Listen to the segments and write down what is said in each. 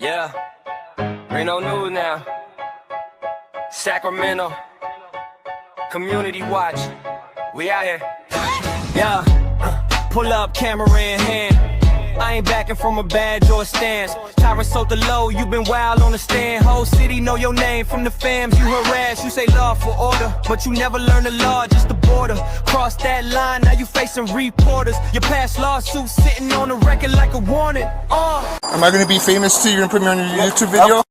Yeah, Reno News now. Sacramento Community Watch. We out here. Yeah, pull up, camera in hand. I ain't backing from a badge or a stance. Tyrant sold the low, you been wild on the stand. Whole city know your name from the fams you harass. You say law for order, but you never learn the law, just the border. Cross that line, now you facing reporters. Your past lawsuits sitting on the record like a warning. Am I gonna be famous too? You're gonna put me on your YouTube video?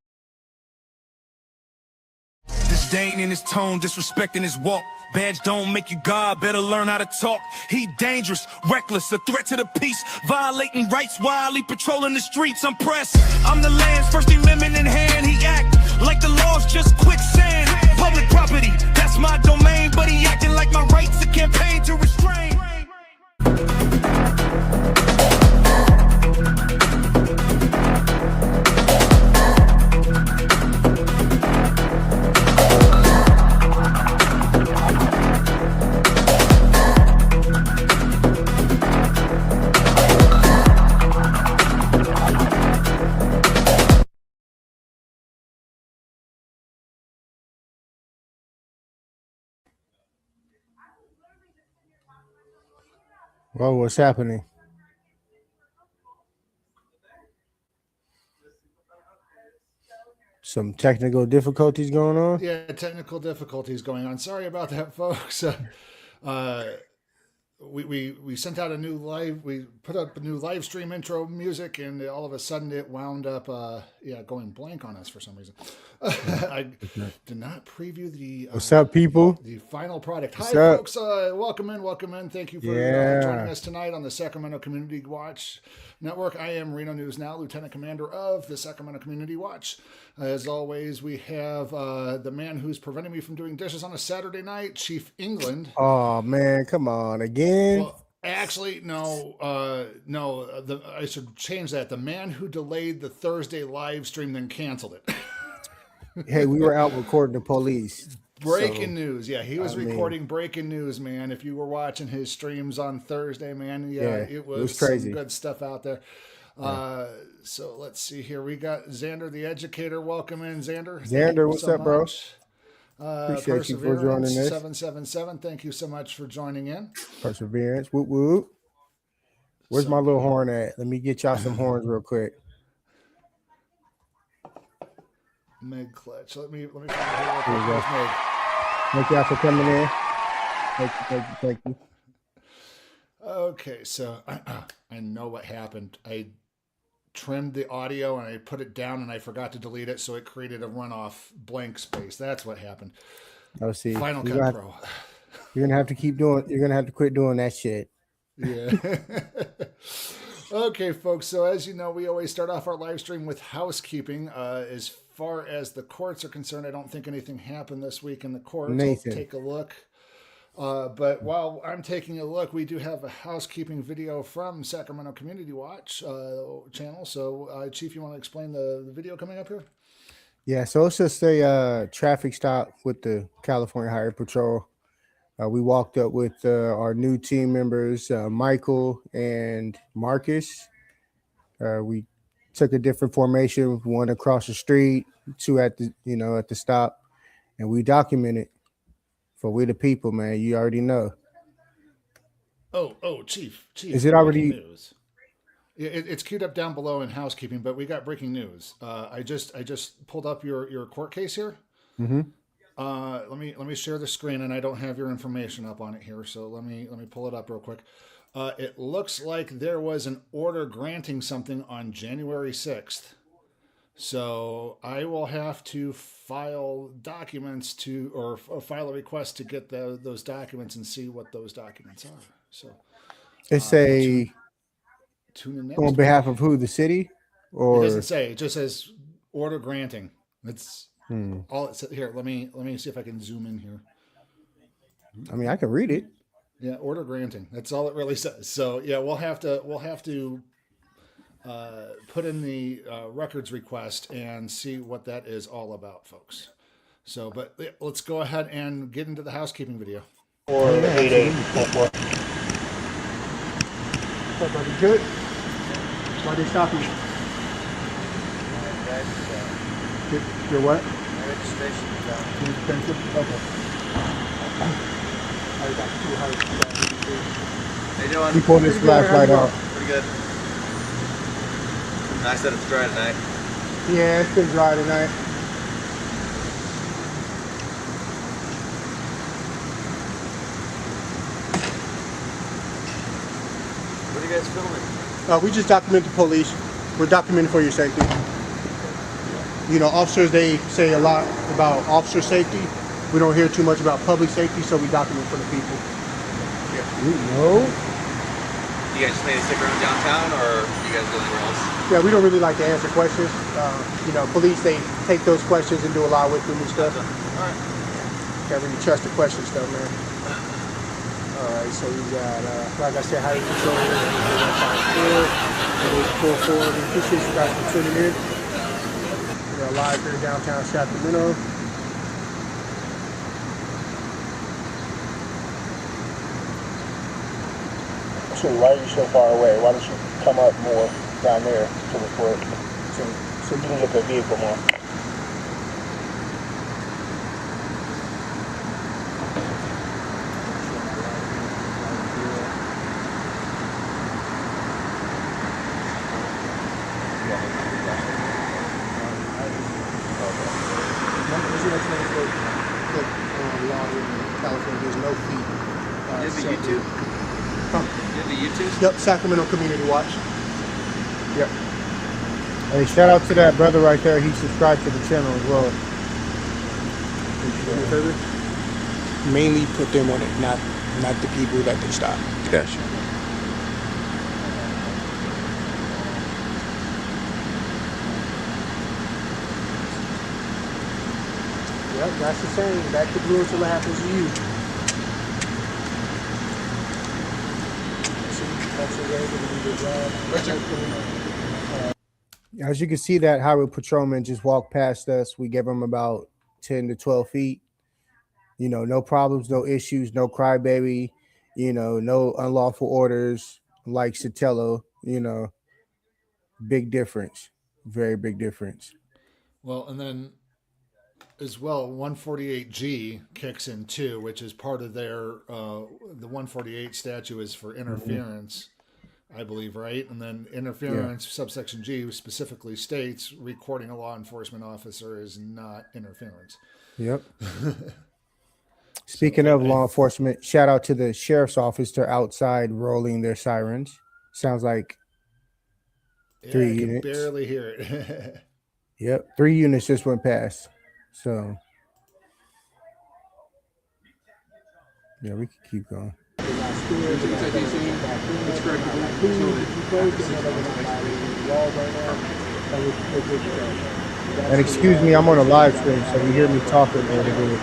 Disdain in his tone, disrespecting his walk. Badge don't make you God, better learn how to talk. He dangerous, reckless, a threat to the peace. Violating rights, wildly patrolling the streets. I'm pressed, I'm the land's First Amendment in hand. He act like the law's just quicksand. Public property, that's my domain. But he acting like my rights, a campaign to restrain. Well, what's happening? Some technical difficulties going on? Yeah, technical difficulties going on. Sorry about that, folks. We sent out a new we put up a new live stream intro music, and all of a sudden it wound up going blank on us for some reason. I did not preview the What's up, people? The final product. What's Hi, up? folks. Welcome in. Thank you for joining us tonight on the Sacramento Community Watch Network. I am Reno News Now, Lieutenant Commander of the Sacramento Community Watch. As always, we have the man who's preventing me from doing dishes on a Saturday night, Chief England. Oh man, come on again. Well, actually, no. I should change that. The man who delayed the Thursday live stream then canceled it. Hey, we were out recording the police. Breaking news. Yeah, he was recording breaking news, man. If you were watching his streams on Thursday, man, it was crazy. Some good stuff out there. So let's see here. We got Xander the Educator. Welcome in, Xander. Xander, what's up, bro? Appreciate you for joining this. 777. Thank you so much for joining in. Perseverance. Whoop whoop. Where's my little horn at? Let me get y'all some horns real quick. Meg Clutch. Let me find out here. Meg. Thank y'all for coming in. Thank you. Okay, so I know what happened. I trimmed the audio and I put it down and I forgot to delete it, so it created a runoff blank space. That's what happened. Oh, see, Final Cut Pro. You're gonna have to keep doing. You're gonna have to quit doing that shit. Yeah. Okay, folks. So as you know, we always start off our live stream with housekeeping. As far as the courts are concerned, I don't think anything happened this week in the courts. Nathan. I'll take a look. But while I'm taking a look, we do have a housekeeping video from Sacramento Community Watch channel. So, Chief, you want to explain the video coming up here? Yeah, so it's just a traffic stop with the California Highway Patrol. We walked up with our new team members, Michael and Marcus. We took a different formation, one across the street, two at the stop, and we documented for we the people, man. You already know. Oh, Chief. Is it already news? It's queued up down below in housekeeping, but we got breaking news. I just pulled up your court case here. Mm-hmm. Let me share the screen, and I don't have your information up on it here, so let me pull it up real quick. It looks like there was an order granting something on January 6th. So I will have to file documents or file a request to get those documents and see what those documents are. So it's tune in on behalf of who? The city? Or it doesn't say. It just says order granting. It's all it says here. Let me see if I can zoom in here. I mean, I can read it. Yeah, order granting. That's all it really says. So yeah, we'll have to put in the records request and see what that is all about, folks. So, but let's go ahead and get into the housekeeping video. Or 8-8. What's up, buddy? Good? Why they stop you? Your what? My registration is out. Okay. How you doing? You pull this flashlight out. Pretty good. Nice that it's dry tonight. Yeah, it's been dry tonight. What are you guys filming? We just document the police. We're documenting for your safety. You know, officers, they say a lot about officer safety. We don't hear too much about public safety, so we document for the people. Yeah. You know? You guys just mainly stick around downtown, or you guys go anywhere else? Yeah, we don't really like to answer questions. You know, police, they take those questions and do a lot with them and stuff. Alright. Can't really trust the questions though, man. Alright, so we got, like I said, highway patrol. Full forward. We appreciate you guys for tuning in. We're live here in downtown Sacramento. So why are you so far away? Why don't you come up more down there to record so you can get the vehicle more? California, there's no fee. You have the YouTube? Huh? You have the YouTube? Yep, Sacramento Community Watch. Yep. Hey, shout out to that brother right there. He subscribed to the channel as well. Mainly put them on it, not the people that they stop. Gotcha. Yep, that's the same. Back to blue until it happens to you. As you can see, that highway patrolman just walked past us. We gave him about 10 to 12 feet. You know, no problems, no issues, no crybaby, you know, no unlawful orders like Sotelo, you know, big difference, very big difference. Well, and then as well, 148G kicks in too, which is part of their, the 148 statute is for interference, I believe, right? And then interference, subsection G specifically states recording a law enforcement officer is not interference. Yep. Speaking of law enforcement, shout out to the sheriff's office. They're outside rolling their sirens. Sounds like 3 units. I can barely hear it. Yep, 3 units just went past. So, yeah, we can keep going. And excuse me, I'm on a live stream, so you hear me talking a little bit.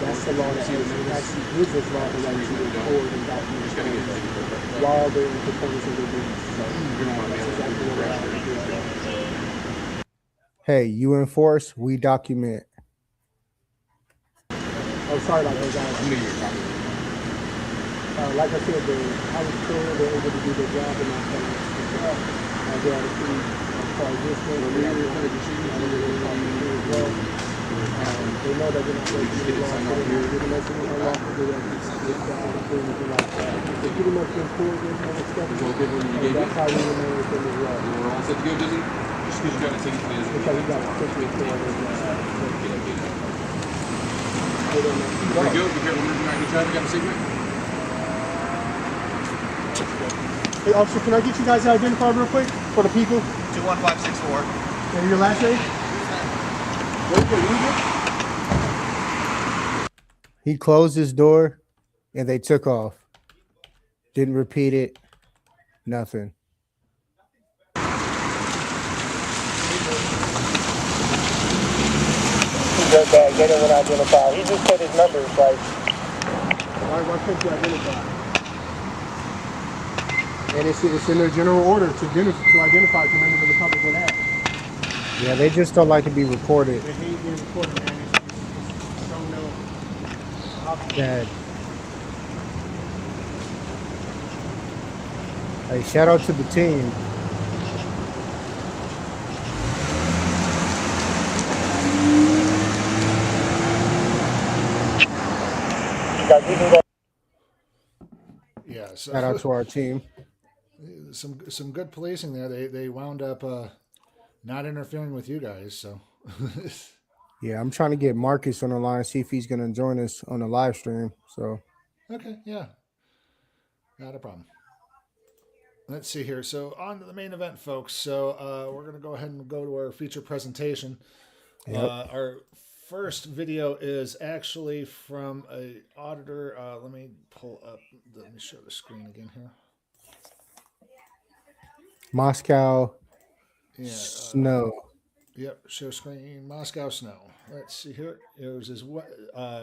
That's the law that actually gives us law to record and document while they're in performance of their duties. Hey, you enforce, we document. Oh, sorry about that, guys. Like I said, I was told they're able to do their job and not they are free as far as this thing. They know that they're not going to do the law, so they're not giving us any unlawful directives. They pretty much been pulled in and stuff. That's how we remain with them as well. We're all set to go, Disney? Just because you got a ticket today. Because we got a ticket for it. Pretty good. Be careful moving back in traffic. Got a signal? Hey, officer, can I get you guys identified real quick for the people? 21564. And your last name? He closed his door and they took off. Didn't repeat it. Nothing. They didn't identify. He just said his numbers like. Why couldn't you identify? And it's in their general order to identify to members of the public with that. Yeah, they just don't like to be recorded. They hate being recorded, man. It's so no. Bad. Hey, shout out to the team. Yeah, so Shout out to our team. some good policing there. They wound up not interfering with you guys. So Yeah, I'm trying to get Marcus on the line, see if he's going to join us on the live stream. So, okay, yeah, not a problem. Let's see here. So on to the main event, folks. So we're going to go ahead and go to our feature presentation. Our first video is actually from a auditor. Let me pull up. Let me show the screen again here. Moscow Snow. Yep, share screen, Moscow Snow. Let's see here. Here's his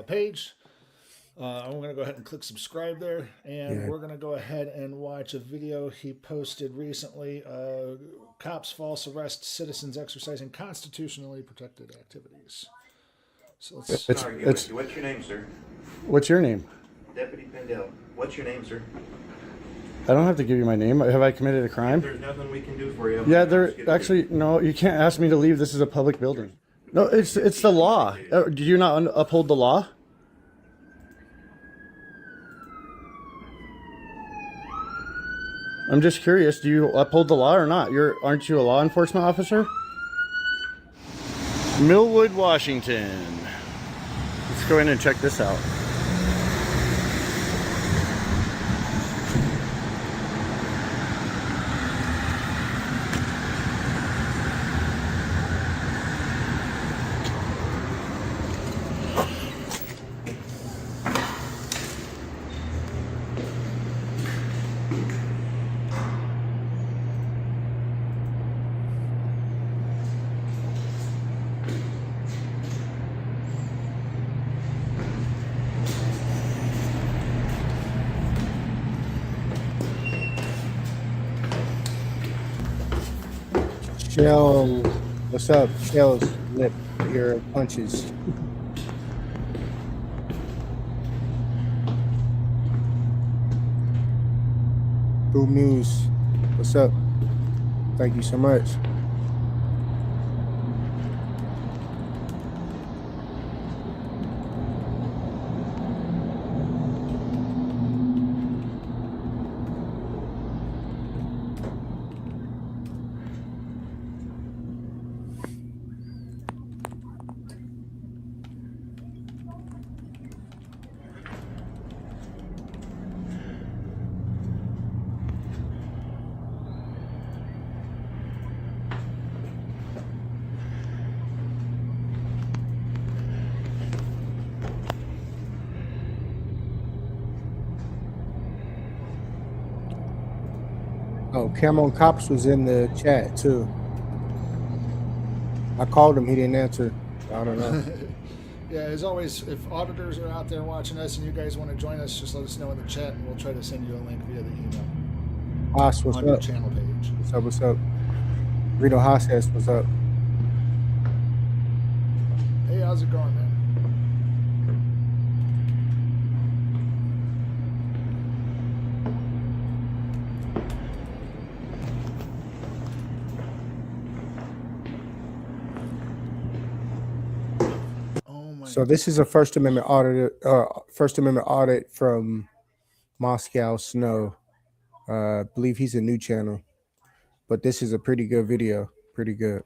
page. I'm going to go ahead and click subscribe there, and we're going to go ahead and watch a video he posted recently. Cops false arrest citizens exercising constitutionally protected activities. So let's. What's your name, sir? What's your name? Deputy Pendel. What's your name, sir? I don't have to give you my name. Have I committed a crime? There's nothing we can do for you. Yeah, no, you can't ask me to leave. This is a public building. No, it's the law. Do you not uphold the law? I'm just curious. Do you uphold the law or not? Aren't you a law enforcement officer? Millwood, Washington. Let's go in and check this out. Shell, what's up? Shell's lip your punches. Boom News, what's up? Thank you so much. Oh, Cameron Cops was in the chat too. I called him, he didn't answer. I don't know. Yeah, as always, if auditors are out there watching us and you guys want to join us, just let us know in the chat, and we'll try to send you a link via the email. Haas, what's on up? Your channel page. What's up? What's up? Rito Haas says, what's up? Hey, how's it going, man? So this is a First Amendment audit from Moscow Snow. I believe he's a new channel, but this is a pretty good video. Pretty good.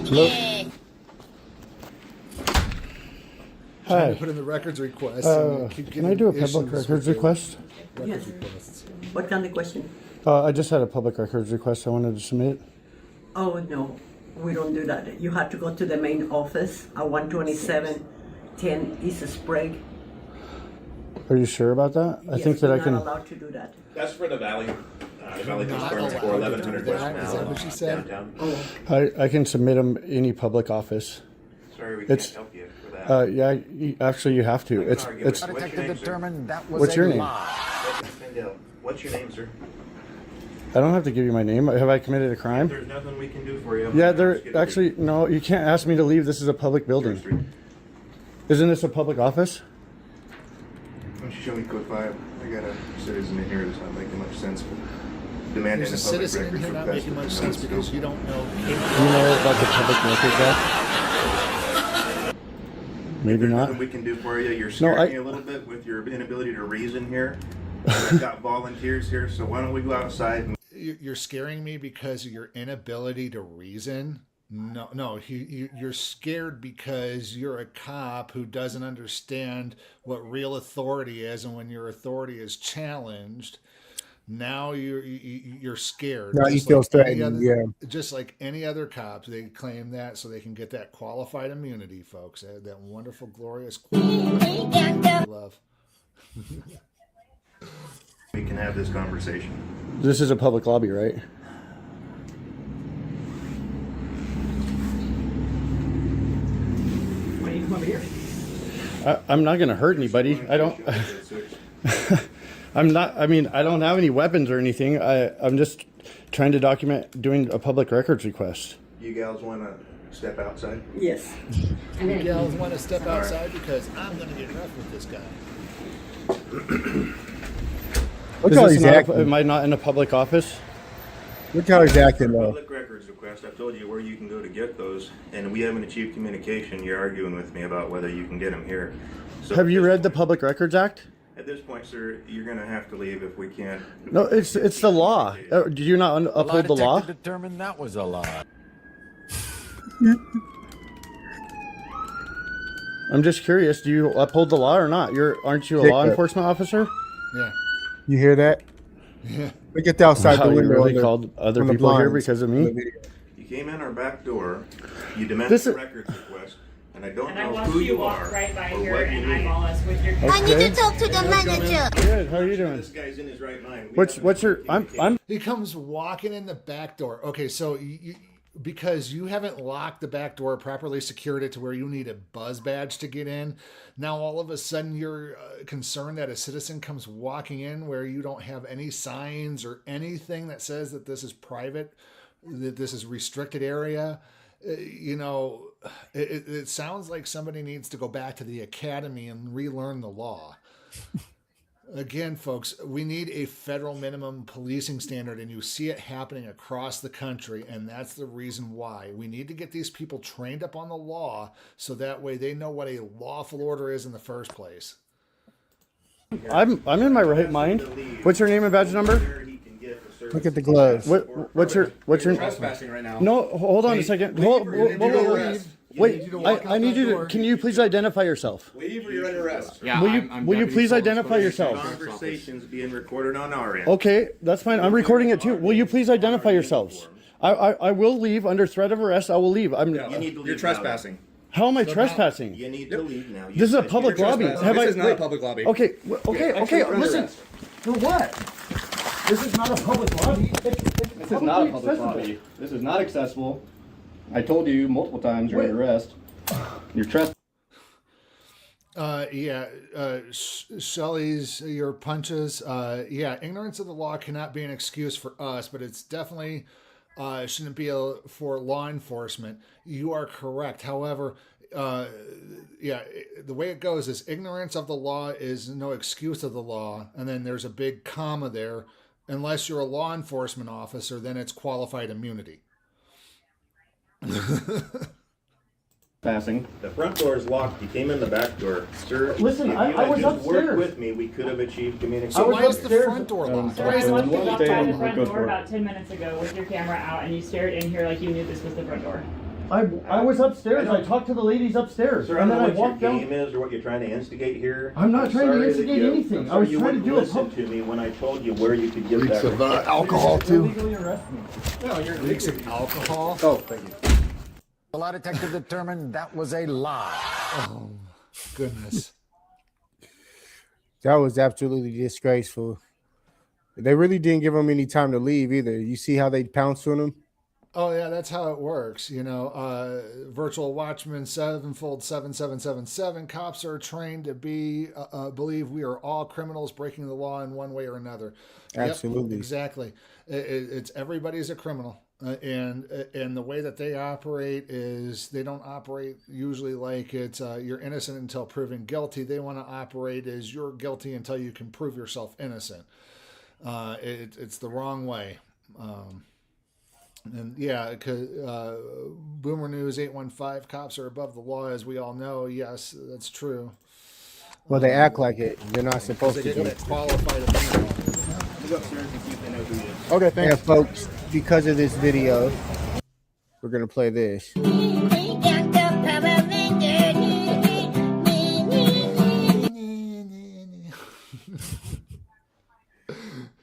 Hello. Trying to put in the records request. Can I do a public records request? Records requests. What kind of question? I just had a public records request I wanted to submit. Oh, no, we don't do that. You have to go to the main office at 12710 East Sprague. Are you sure about that? I think that I can. You're not allowed to do that. That's for the Valley. The Valley Not Police Department for allowed to do 1100 that? West Is that what she said? downtown. Oh, I can submit them any public office. Sorry, we It's- can't help you with that. Yeah, actually, you have to. I can It's argue it's. with you. What's your name, sir? What's your name? Deputy Pendel. What's your name, sir? I don't have to give you my name. Have I committed a crime? There's nothing we can do for you. Yeah, Let's there get actually no. You can't ask me to leave. This is a public building. Isn't this a public office? Why don't you show me code 5? I got a citizen in here that's not making much sense. Demanding There's a the public citizen in records here not request making that much the sense notes because go. you don't know. You know about the Public Records Act? Maybe There's not. nothing we can do for you. You're scaring I- me a little bit with your inability to reason here. I've got volunteers here, so why don't we go outside and You're scaring me because of your inability to reason. No, you're scared because you're a cop who doesn't understand what real authority is, and when your authority is challenged, now you're scared. Now you Just feel like any threatened, other- yeah. Just like any other cops, they claim that so they can get that qualified immunity, folks. That wonderful, glorious love. we can have this conversation? This is a public lobby, right? Why do you come over here? I'm not going to hurt anybody. I don't. I'm not. I mean, I don't have any weapons or anything. I'm just trying to document doing a public records request. You gals want to step outside? Yes. You gals want to step outside because I'm going to get rough with this guy. Look Is how this he's not acting. am I not in a public office? Look how he's acting though. Public records request. I've told you where you can go to get those, and we haven't achieved communication. You're arguing with me about whether you can get them here. So Have you at this read the point- Public Records Act? At this point, sir, you're going to have to leave if we can't. No, it's the law. Do you not uphold the law? Determined that was a lie. I'm just curious. Do you uphold the law or not? Aren't you a Take law that. enforcement officer? Yeah. You hear that? Look at the outside Wow, the you window. really on the- called other on the people here blinds because of on me? the video. You came in our back door. You demanded This a is- records request, and I don't And I know watched who you you walk are right by or here what you and need. eyeball us with your I need to talk to the manager. Good. How are you doing? This guy's in his right mind. We What's haven't your? communicated. I'm. He comes walking in the back door. Okay, so because you haven't locked the back door, properly secured it to where you need a buzz badge to get in, now all of a sudden you're concerned that a citizen comes walking in where you don't have any signs or anything that says that this is private, that this is restricted area. It sounds like somebody needs to go back to the academy and relearn the law. Again, folks, we need a federal minimum policing standard, and you see it happening across the country, and that's the reason why. We need to get these people trained up on the law so that way they know what a lawful order is in the first place. I'm in my right mind. What's your name and badge number? Look at the gloves. What's your? Trespassing right now. No, hold on a second. Wait, I need you to. Can you please identify yourself? Leave or you're under arrest. Yeah, Will you please identify yourself? Conversations being recorded on our end. Okay, that's fine. I'm recording it too. Will you please identify yourselves? I will leave under threat of arrest. I will leave. You need to leave. You're trespassing. How am I trespassing? You need to leave now. This is a public lobby. This is not a public lobby. Okay, listen. arrest. For what? This is not a public lobby. This is not a public lobby. This is not accessible. I told you multiple times you're under arrest. You're trespassing. Shelley's, your punches. Ignorance of the law cannot be an excuse for us, but it's definitely shouldn't be for law enforcement. You are correct. However, the way it goes is ignorance of the law is no excuse of the law, and then there's a big comma there. Unless you're a law enforcement officer, then it's qualified immunity. Passing. The front door is locked. You came in the back door, sir. Listen, if you I had was just upstairs. worked with me, we could have achieved communication. So why is the upstairs. front door locked? So Why I is it watched you walk by the front Go door for it. about 10 minutes ago with your camera out, and you stared in here like you knew this was the front door. I was upstairs. I talked to the ladies upstairs, Sir, I and don't then I know what walked your down. game is or what you're trying to instigate here. I'm not trying to sorry that instigate anything. I'm I was sorry you trying to wouldn't do a listen pub- to me when I told you where you could get Leaks that. of alcohol too. Illegally arrest me. No, you're Leaks of alcohol? Oh, thank you. The lie detector determined that was a lie. Oh, goodness. That was absolutely disgraceful. They really didn't give him any time to leave either. You see how they pounced on him? Oh yeah, that's how it works. You know, virtual watchman 7-fold 7777. Cops are trained to believe we are all criminals breaking the law in one way or another. Absolutely. Yep, exactly. It's everybody's a criminal, and the way that they operate is they don't operate usually like it's you're innocent until proven guilty. They want to operate as you're guilty until you can prove yourself innocent. It's the wrong way. And yeah, Boomer News 815, cops are above the law, as we all know. Yes, that's true. Well, they act like it. They're not supposed to. They get qualified. Okay, thanks. Yeah, folks, because of this video, we're going to play this.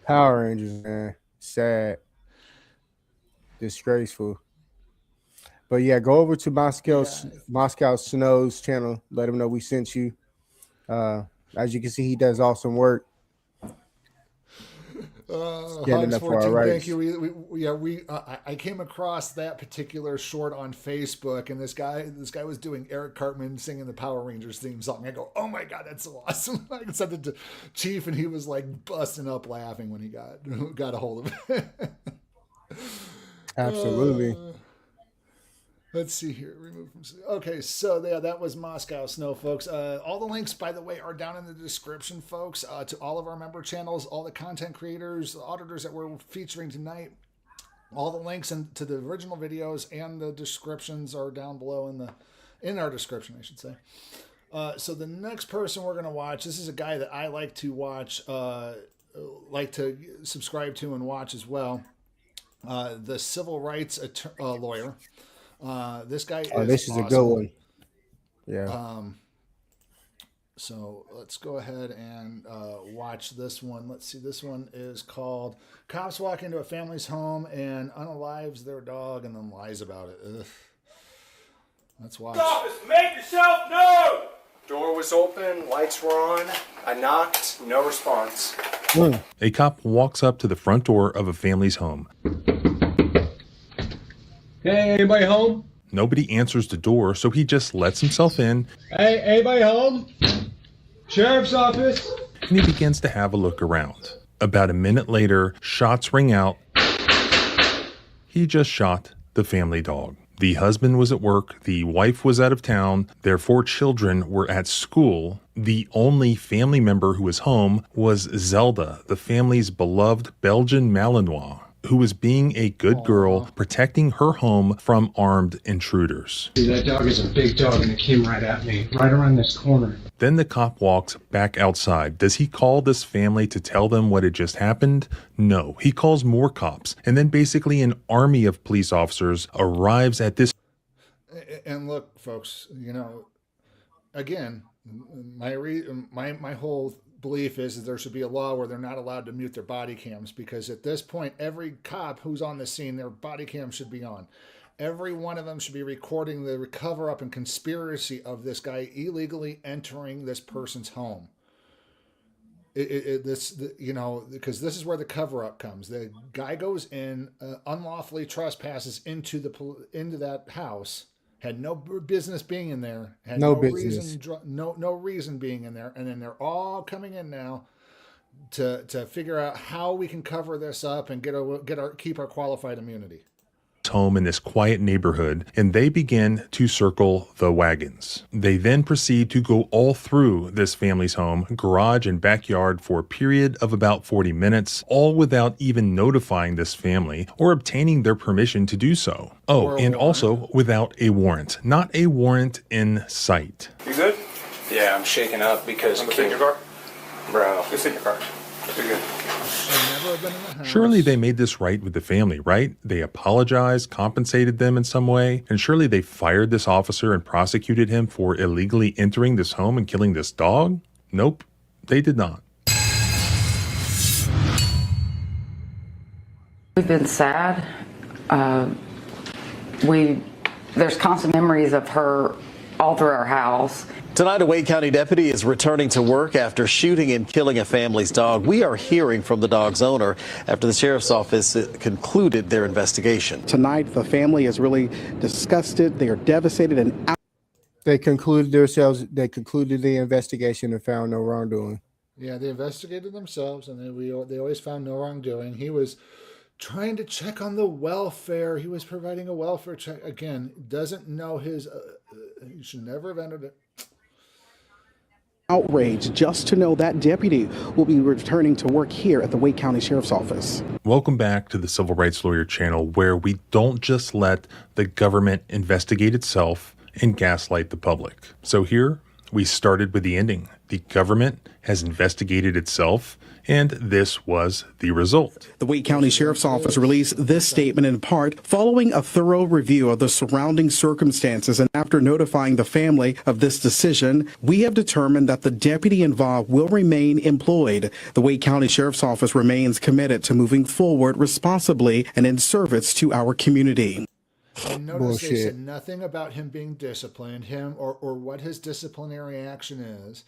Power Rangers, man. Sad. Disgraceful. But yeah, go over to Moscow Snow's channel. Let him know we sent you. As you can see, he does awesome work. Standing up for our rights. Thank you. I came across that particular short on Facebook, and this guy was doing Eric Cartman singing the Power Rangers theme song. I go, oh my god, that's so awesome! I sent it to Chief, and he was like busting up laughing when he got a hold of it. Absolutely. Let's see here. Okay, so yeah, that was Moscow Snow, folks. All the links, by the way, are down in the description, folks, to all of our member channels, all the content creators, the auditors that we're featuring tonight. All the links to the original videos and the descriptions are down below in our description, I should say. So the next person we're going to watch, this is a guy that I like to watch, like to subscribe to and watch as well. The civil rights lawyer. This guy this is awesome. A good one. Yeah. So let's go ahead and watch this one. Let's see. This one is called "Cops Walk into a Family's Home and Unalives Their Dog and Then Lies About It." Ugh. Let's watch. Office, make yourself known! Door was open, lights were on. I knocked, no response. A cop walks up to the front door of a family's home. Hey, anybody home? Nobody answers the door, so he just lets himself in. Hey, anybody home? Sheriff's office? And he begins to have a look around. About a minute later, shots ring out. He just shot the family dog. The husband was at work, the wife was out of town, their 4 children were at school. The only family member who was home was Zelda, the family's beloved Belgian Malinois, who was being a good girl, protecting her home from armed intruders. That dog is a big dog and it came right at me, right around this corner. Then the cop walks back outside. Does he call this family to tell them what had just happened? No. He calls more cops, and then basically an army of police officers arrives at this. And look, folks, you know, again, my whole belief is that there should be a law where they're not allowed to mute their body cams, because at this point, every cop who's on the scene, their body cam should be on. Every one of them should be recording the cover-up and conspiracy of this guy illegally entering this person's home. You know, because this is where the cover-up comes. The guy goes in, unlawfully trespasses into that house, had no business being in there, had no reason being in there, and then they're all coming in now to figure out how we can cover this up and keep our qualified immunity. Home in this quiet neighborhood, and they begin to circle the wagons. They then proceed to go all through this family's home, garage and backyard for a period of about 40 minutes, all without even notifying this family or obtaining their permission to do so. Oh, and also without a warrant. Not a warrant in sight. You good? Yeah, I'm shaking up because... It's in your car? Bro. It's in your car. You're good. Surely they made this right with the family, right? They apologized, compensated them in some way, and surely they fired this officer and prosecuted him for illegally entering this home and killing this dog? Nope, they did not. We've been sad. There's constant memories of her all through our house. Tonight, a Wake County deputy is returning to work after shooting and killing a family's dog. We are hearing from the dog's owner after the sheriff's office concluded their investigation. Tonight, the family is really disgusted. They are devastated and out. They concluded the investigation and found no wrongdoing. Yeah, they investigated themselves, and they always found no wrongdoing. He was trying to check on the welfare. He was providing a welfare check. Again, doesn't know his... he should never have entered it. Outrage just to know that deputy will be returning to work here at the Wake County Sheriff's Office. Welcome back to the Civil Rights Lawyer channel, where we don't just let the government investigate itself and gaslight the public. So here we started with the ending. The government has investigated itself, and this was the result. The Wake County Sheriff's Office released this statement in part following a thorough review of the surrounding circumstances, and after notifying the family of this decision, we have determined that the deputy involved will remain employed. The Wake County Sheriff's Office remains committed to moving forward responsibly and in service to our community. And notice they said nothing about him being disciplined, or what his disciplinary action is.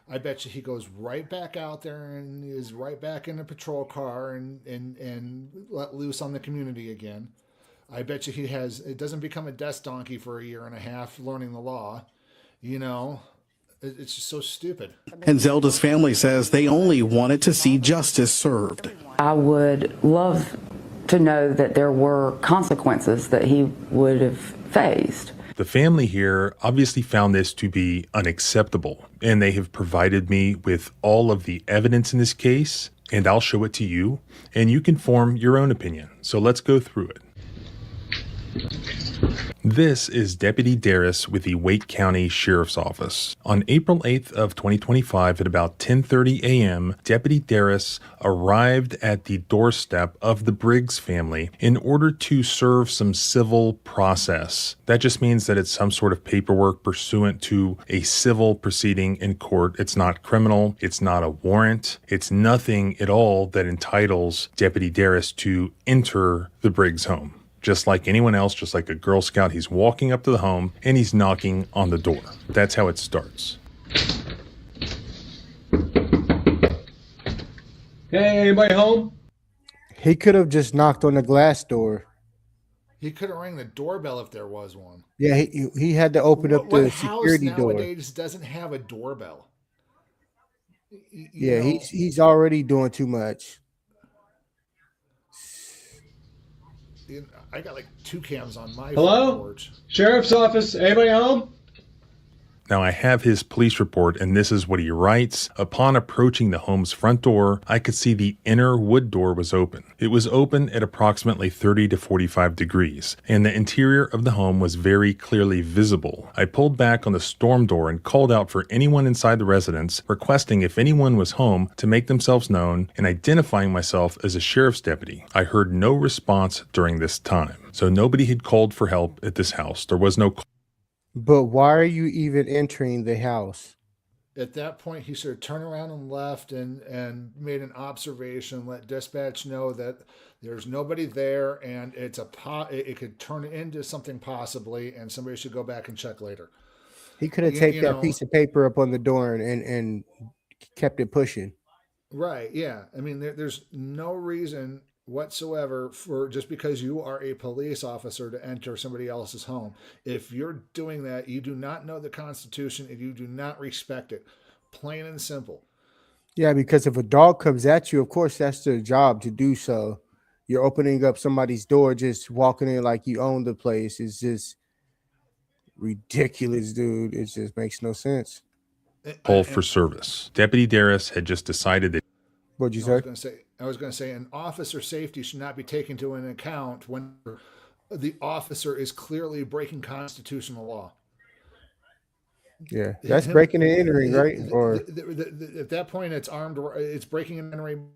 I bet you he goes right back out there and is right back in a patrol car and let loose on the community again. I bet you it doesn't become a desk donkey for a year and a half learning the law. You know, it's just so stupid. And Zelda's family says they only wanted to see justice served. I would love to know that there were consequences that he would have faced. The family here obviously found this to be unacceptable, and they have provided me with all of the evidence in this case, and I'll show it to you, and you can form your own opinion. So let's go through it. This is Deputy Darris with the Wake County Sheriff's Office. On April 8th of 2025 at about 10:30 a.m., Deputy Darris arrived at the doorstep of the Briggs family in order to serve some civil process. That just means that it's some sort of paperwork pursuant to a civil proceeding in court. It's not criminal. It's not a warrant. It's nothing at all that entitles Deputy Darris to enter the Briggs home. Just like anyone else, just like a Girl Scout, he's walking up to the home and he's knocking on the door. That's how it starts. Hey, anybody home? He could have just knocked on the glass door. He could have rang the doorbell if there was one. Yeah, he had to open up the security door. What house nowadays doesn't have a doorbell? Yeah, he's already doing too much. I got like 2 cams on my Hello? porch. Sheriff's Office, anybody home? Now I have his police report, and this is what he writes. Upon approaching the home's front door, I could see the inner wood door was open. It was open at approximately 30 to 45 degrees, and the interior of the home was very clearly visible. I pulled back on the storm door and called out for anyone inside the residence, requesting if anyone was home to make themselves known and identifying myself as a sheriff's deputy. I heard no response during this time, so nobody had called for help at this house. There was no call. But why are you even entering the house? At that point, he should have turned around and left and made an observation, let dispatch know that there's nobody there, and it could turn into something possibly, and somebody should go back and check later. He could have taped that piece of paper up on the door and kept it pushing. Right, yeah. I mean, there's no reason whatsoever for just because you are a police officer to enter somebody else's home. If you're doing that, you do not know the Constitution and you do not respect it. Plain and simple. Yeah, because if a dog comes at you, of course that's their job to do so. You're opening up somebody's door, just walking in like you own the place. It's just ridiculous, dude. It just makes no sense. Call for service. Deputy Darris had just decided that. What'd you say? I was going to say an officer's safety should not be taken into an account when the officer is clearly breaking constitutional law. Yeah, that's breaking and entering, right? Or at that point, it's breaking and entering,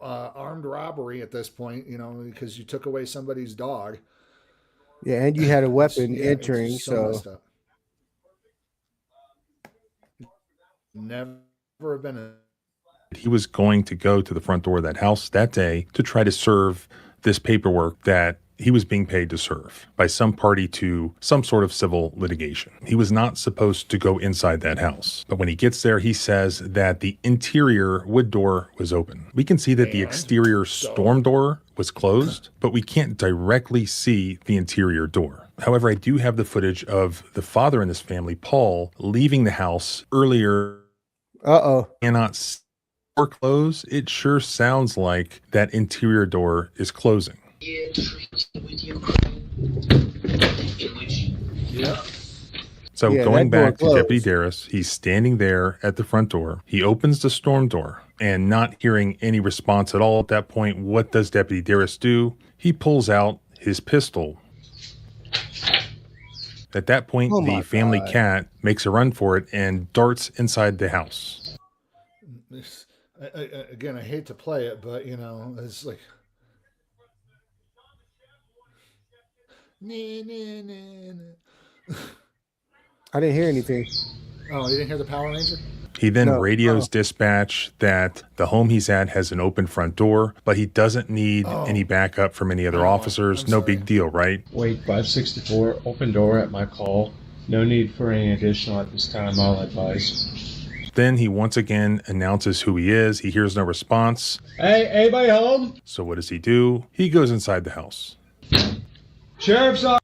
armed robbery at this point. You know, because you took away somebody's dog. Yeah, and you had a weapon entering, so never have been a. He was going to go to the front door of that house that day to try to serve this paperwork that he was being paid to serve by some party to some sort of civil litigation. He was not supposed to go inside that house. But when he gets there, he says that the interior wood door was open. We can see that the exterior storm door was closed, but we can't directly see the interior door. However, I do have the footage of the father in this family, Paul, leaving the house earlier. Cannot see the door close. It sure sounds like that interior door is closing. So going back to Deputy Darris, he's standing there at the front door. He opens the storm door and not hearing any response at all at that point, what does Deputy Darris do? He pulls out his pistol. At that point, the family cat makes a run for it and darts inside the house. Again, I hate to play it, but, you know, it's like... I didn't hear anything. Oh, you didn't hear the Power Ranger? He then radios dispatch that the home he's at has an open front door, but he doesn't need any backup from any other officers. No big deal, right? Wait, 564, open door at my call. No need for any additional at this time, I'll advise. Then he once again announces who he is. He hears no response. Hey, anybody home? So what does he do? He goes inside the house. Sheriff's office.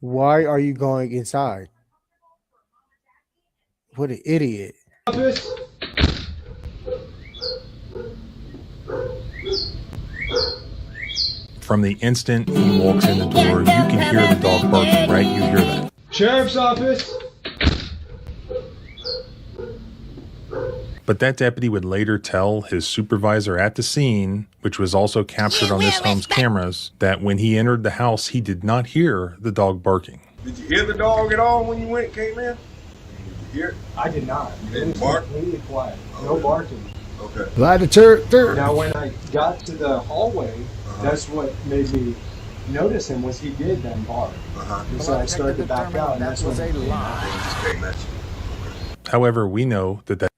Why are you going inside? What an idiot. Office. From the instant he walks in the door, you can hear the dog barking, right? You hear that. Sheriff's office. But that deputy would later tell his supervisor at the scene, which was also captured on this home's cameras, that when he entered the house, he did not hear the dog barking. Did you hear the dog at all when you came in? Did you hear it? I did not. You didn't bark? Completely quiet. No barking. Okay. Now, when I got to the hallway, that's what made me notice him, was he did then bark. So I started to back out, and that's when a lie. However, we know that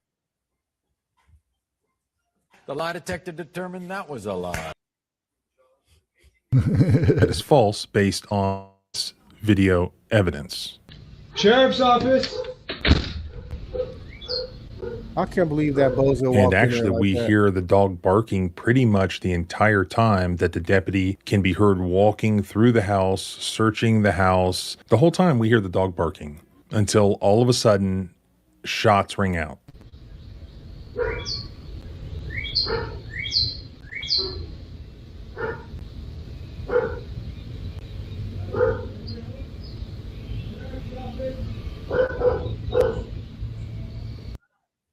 The lie detector determined that was a lie. that is false based on video evidence. Sheriff's office. I can't believe that bozo walked And in actually, there like we that. hear the dog barking pretty much the entire time that the deputy can be heard walking through the house, searching the house. The whole time we hear the dog barking until all of a sudden shots ring out.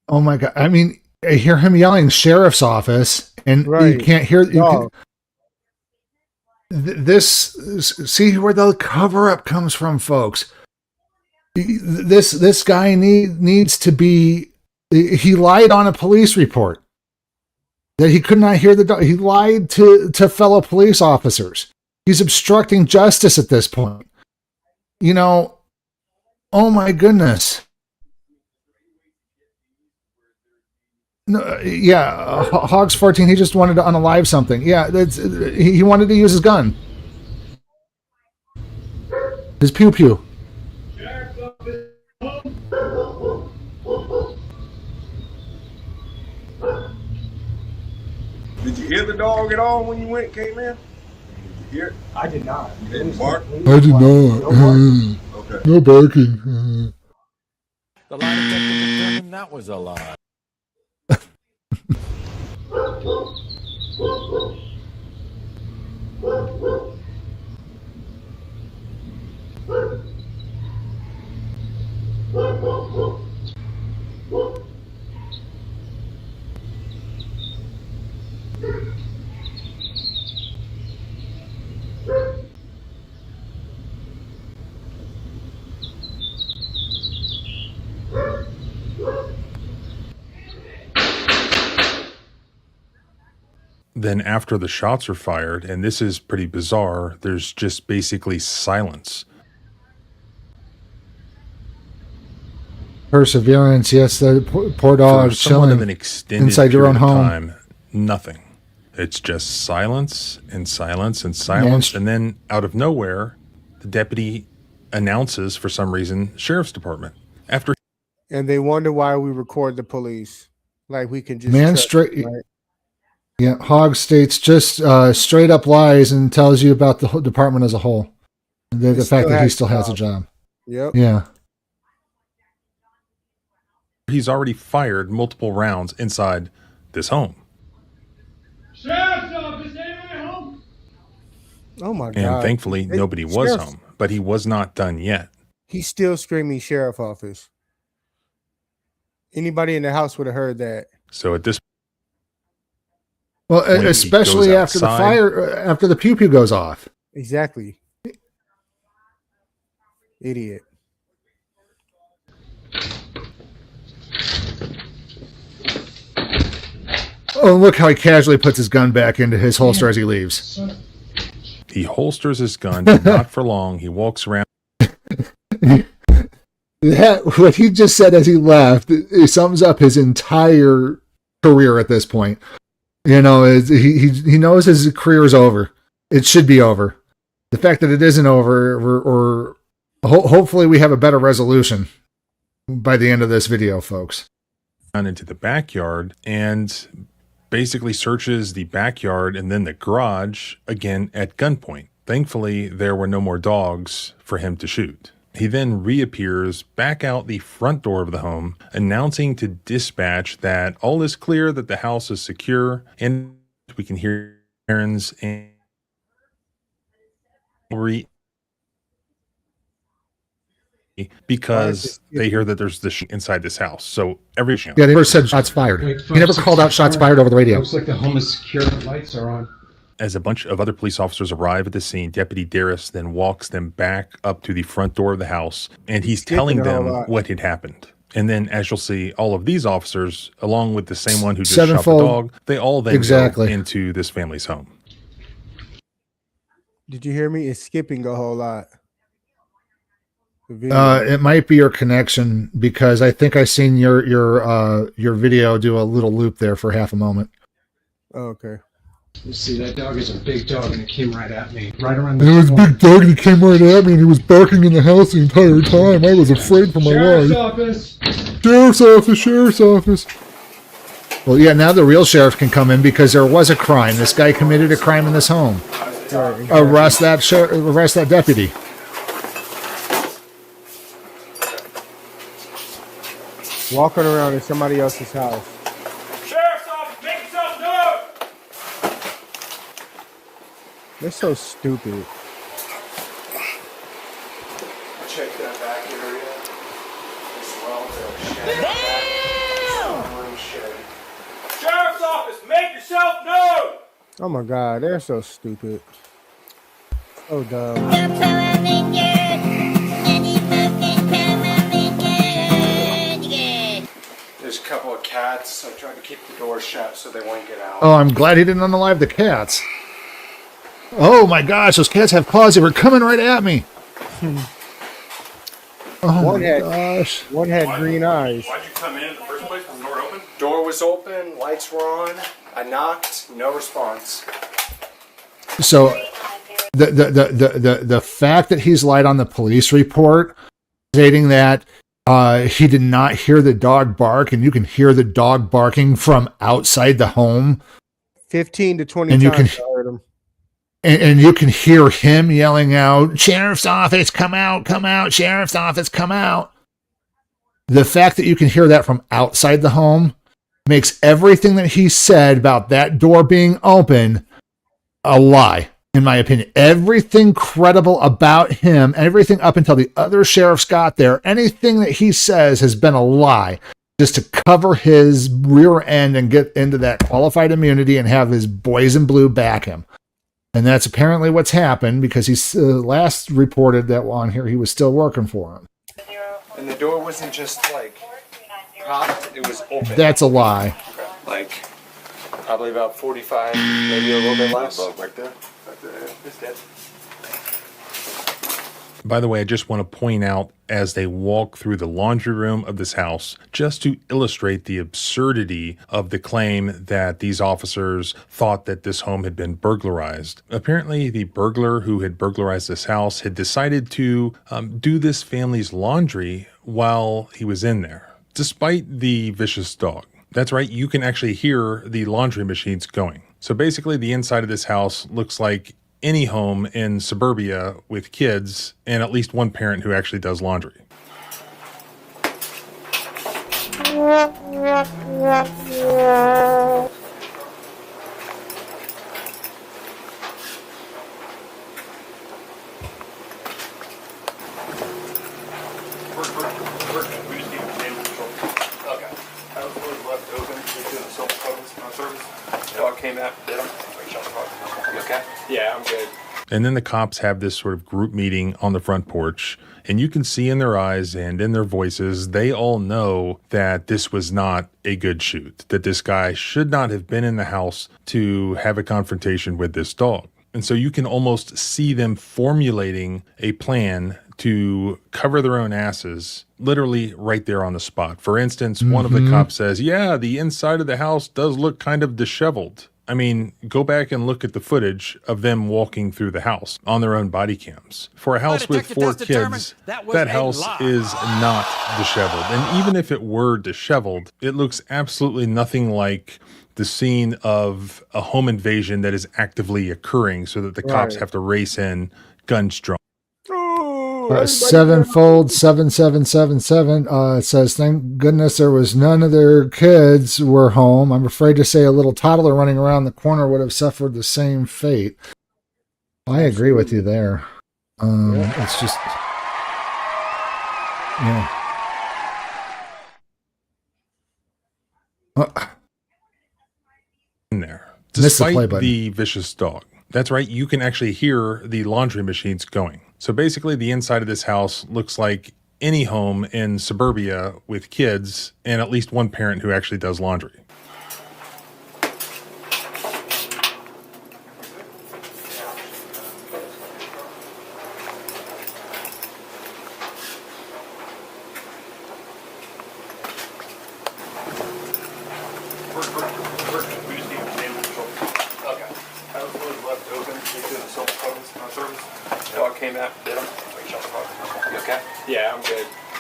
Oh my God. I mean, I hear him yelling sheriff's office, and you can't hear this. See where the cover up comes from, folks. This guy needs to be, he lied on a police report that he could not hear the dog. He lied to fellow police officers. He's obstructing justice at this point. You know, oh my goodness. No, yeah, Hogs 14. He just wanted to unalive something. Yeah, he wanted to use his gun, his pew pew. Did you hear the dog at all when you came in? Did you hear it? I did not. You didn't bark? I did not. Okay. No barking. The lie detector determined that was a lie. Then after the shots are fired, and this is pretty bizarre, there's just basically silence. Perseverance, yes, the poor dog For somewhat chilling of an extended inside your own period of home. time, nothing. It's just silence and silence and silence. And then out of nowhere, the deputy announces, for some reason, sheriff's department. And they wonder why we record the police. Like we can just Yeah, Hogg states just straight up lies and tells you about the whole department as a whole. The fact that he still has a job. Yep. Yeah. He's already fired multiple rounds inside this home. Sheriff's office, anyone home? Oh my God. And thankfully, nobody was home, but he was not done yet. He's still screaming sheriff office. Anybody in the house would have heard that. So at this Well, point, especially after the fire, after the pew pew goes off. Exactly. Idiot. Oh, look how he casually puts his gun back into his holster as he leaves. He holsters his gun, but not for long. He walks around. What he just said as he left, it sums up his entire career at this point. You know, he knows his career is over. It should be over. The fact that it isn't over, or hopefully we have a better resolution by the end of this video, folks. Into the backyard and basically searches the backyard and then the garage again at gunpoint. Thankfully, there were no more dogs for him to shoot. He then reappears back out the front door of the home, announcing to dispatch that all is clear, that the house is secure, and we can hear sirens and because they hear that there's this inside this house. So every Yeah, they never said shots fired. He never called out shots fired over the radio. Looks like the home is secure. The lights are on. As a bunch of other police officers arrive at the scene, Deputy Darris then walks them back up to the front door of the house, and he's telling them what had happened. And then, as you'll see, all of these officers, along with the same one who just shot the dog, they all then go into this family's home. Did you hear me? It's skipping a whole lot. It might be your connection, because I think I seen your video do a little loop there for half a moment. Oh, okay. You see, that dog is a big dog, and it came right at me, right around the It was a big dog, and he came right at me, and he was barking in the house the entire time. I was afraid for my Sheriff's life. office. Sheriff's office, sheriff's office. Well, yeah, now the real sheriff can come in because there was a crime. This guy committed a crime in this home. Arrest that deputy. Walking around in somebody else's house. Sheriff's office, make yourself known! They're so stupid. Check that back area as well. Sheriff's office, make yourself known! Oh my God, they're so stupid. So dumb. There's a couple of cats. I tried to keep the door shut so they won't get out. Oh, I'm glad he didn't unalive the cats. Oh my gosh, those cats have claws. They were coming right at me. Oh One my gosh. One had green eyes. Why'd you come in the first place? Was the door open? Door was open, lights were on. I knocked, no response. So the fact that he's lied on the police report stating that he did not hear the dog bark, and you can hear the dog barking from outside the home. 15 to 20 And you times can- I heard him. And you can hear him yelling out, "Sheriff's office, come out, sheriff's office, come out." The fact that you can hear that from outside the home makes everything that he said about that door being open a lie, in my opinion. Everything credible about him, everything up until the other sheriffs got there, anything that he says has been a lie, just to cover his rear end and get into that qualified immunity and have his boys in blue back him. And that's apparently what's happened, because he's last reported that on here he was still working for him. And the door wasn't just like propped, it was open. That's a lie. Like probably about 45, maybe a little bit less. Right there. Right there. It's dead. By the way, I just want to point out as they walk through the laundry room of this house, just to illustrate the absurdity of the claim that these officers thought that this home had been burglarized. Apparently, the burglar who had burglarized this house had decided to do this family's laundry while he was in there, despite the vicious dog. That's right, you can actually hear the laundry machines going. So basically, the inside of this house looks like any home in suburbia with kids and at least one parent who actually does laundry. Yeah, I'm good. And then the cops have this sort of group meeting on the front porch, and you can see in their eyes and in their voices, they all know that this was not a good shoot, that this guy should not have been in the house to have a confrontation with this dog. And so you can almost see them formulating a plan to cover their own asses, literally right there on the spot. For instance, one of the cops says, yeah, the inside of the house does look kind of disheveled. I mean, go back and look at the footage of them walking through the house on their own body cams. For a house with 4 kids, that house is not disheveled. And even if it were disheveled, it looks absolutely nothing like the scene of a home invasion that is actively occurring so that the cops have to race in, guns drawn. Sevenfold 7777 it says, thank goodness there was none of their kids were home. I'm afraid to say a little toddler running around the corner would have suffered the same fate. I agree with you there. It's just, yeah. In there, despite the vicious dog. That's right, you can actually hear the laundry machines going. So basically, the inside of this house looks like any home in suburbia with kids and at least one parent who actually does laundry.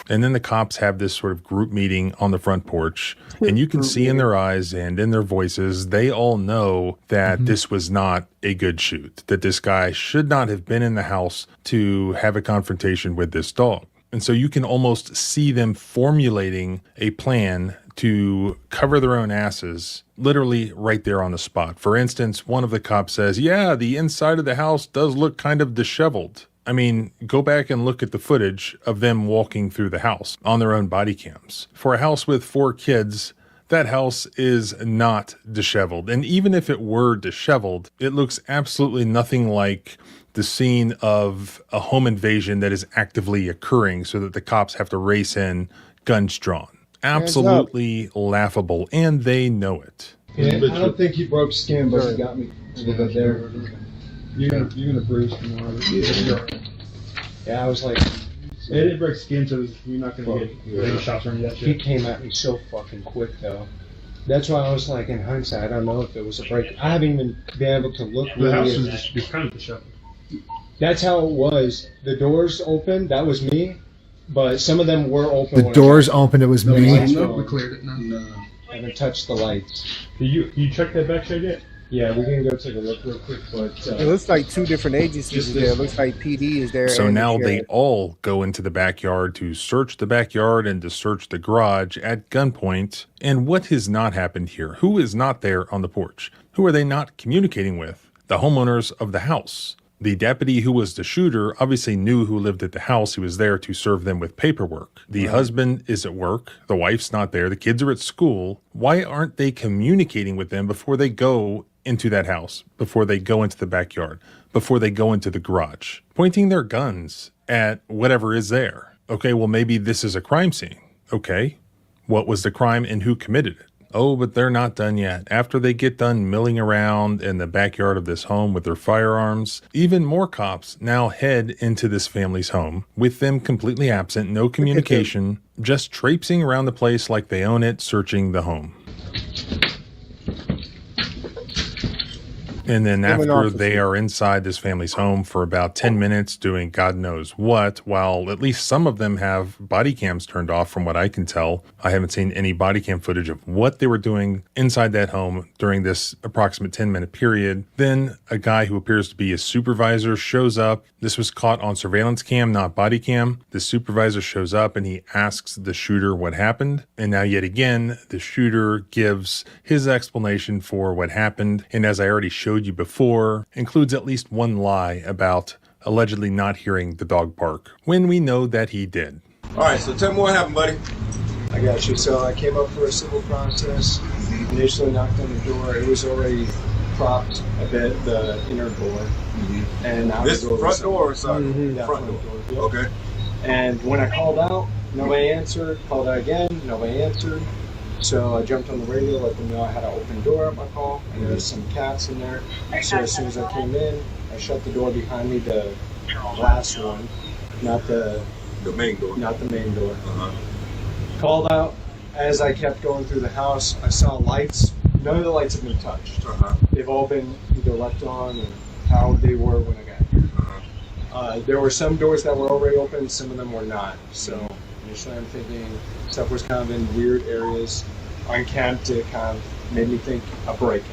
And then the cops have this sort of group meeting on the front porch, and you can see in their eyes and in their voices, they all know that this was not a good shoot, that this guy should not have been in the house to have a confrontation with this dog. And so you can almost see them formulating a plan to cover their own asses, literally right there on the spot. For instance, one of the cops says, yeah, the inside of the house does look kind of disheveled. I mean, go back and look at the footage of them walking through the house on their own body cams. For a house with 4 kids, that house is not disheveled. And even if it were disheveled, it looks absolutely nothing like the scene of a home invasion that is actively occurring so that the cops have to race in, guns drawn. Absolutely laughable, and they know it. Yeah, I don't think he broke skin, but he got me a little bit there. You're gonna bruise tomorrow. Yeah, I was like, it didn't break skin, so you're not gonna get any shots or any of that shit. He came at me so fucking quick though. That's why I was like, in hindsight, I don't know if it was a break. I haven't even been able to look. The house was just kind of disheveled. That's how it was. The doors open. That was me, but some of them were open. The doors opened. It was me. We cleared it now. No, I haven't touched the lights. Did you check that back shed yet? Yeah, we can go take a look real quick, but it looks like 2 different agencies there. It looks like PD is there. So now they all go into the backyard to search the backyard and to search the garage at gunpoint. And what has not happened here? Who is not there on the porch? Who are they not communicating with? The homeowners of the house. The deputy who was the shooter obviously knew who lived at the house. He was there to serve them with paperwork. The husband is at work. The wife's not there. The kids are at school. Why aren't they communicating with them before they go into that house, before they go into the backyard, before they go into the garage, pointing their guns at whatever is there? Okay, well, maybe this is a crime scene. Okay, what was the crime and who committed it? Oh, but they're not done yet. After they get done milling around in the backyard of this home with their firearms, even more cops now head into this family's home, with them completely absent, no communication, just traipsing around the place like they own it, searching the home. And then after they are inside this family's home for about 10 minutes doing God knows what, while at least some of them have body cams turned off from what I can tell. I haven't seen any body cam footage of what they were doing inside that home during this approximate 10-minute period. Then a guy who appears to be a supervisor shows up. This was caught on surveillance cam, not body cam. The supervisor shows up and he asks the shooter what happened. And now yet again, the shooter gives his explanation for what happened. And as I already showed you before, includes at least one lie about allegedly not hearing the dog bark, when we know that he did. All right, so tell me what happened, buddy. I got you. So I came up for a civil process, initially knocked on the door. It was already propped a bit, the inner door. And now This the door front door or side? Yeah, Front door. Yep. Okay. And when I called out, nobody answered. Called out again, nobody answered. So I jumped on the radio, let them know I had an open door at my call, and there was some cats in there. So as soon as I came in, I shut the door behind me, the glass one, not the main door. Not the main door. Called out. As I kept going through the house, I saw lights. None of the lights have been touched. They've all been either left on or how they were when I got here. There were some doors that were already open, some of them were not. So initially I'm thinking stuff was kind of in weird areas. Uncapped, it kind of made me think a break-in.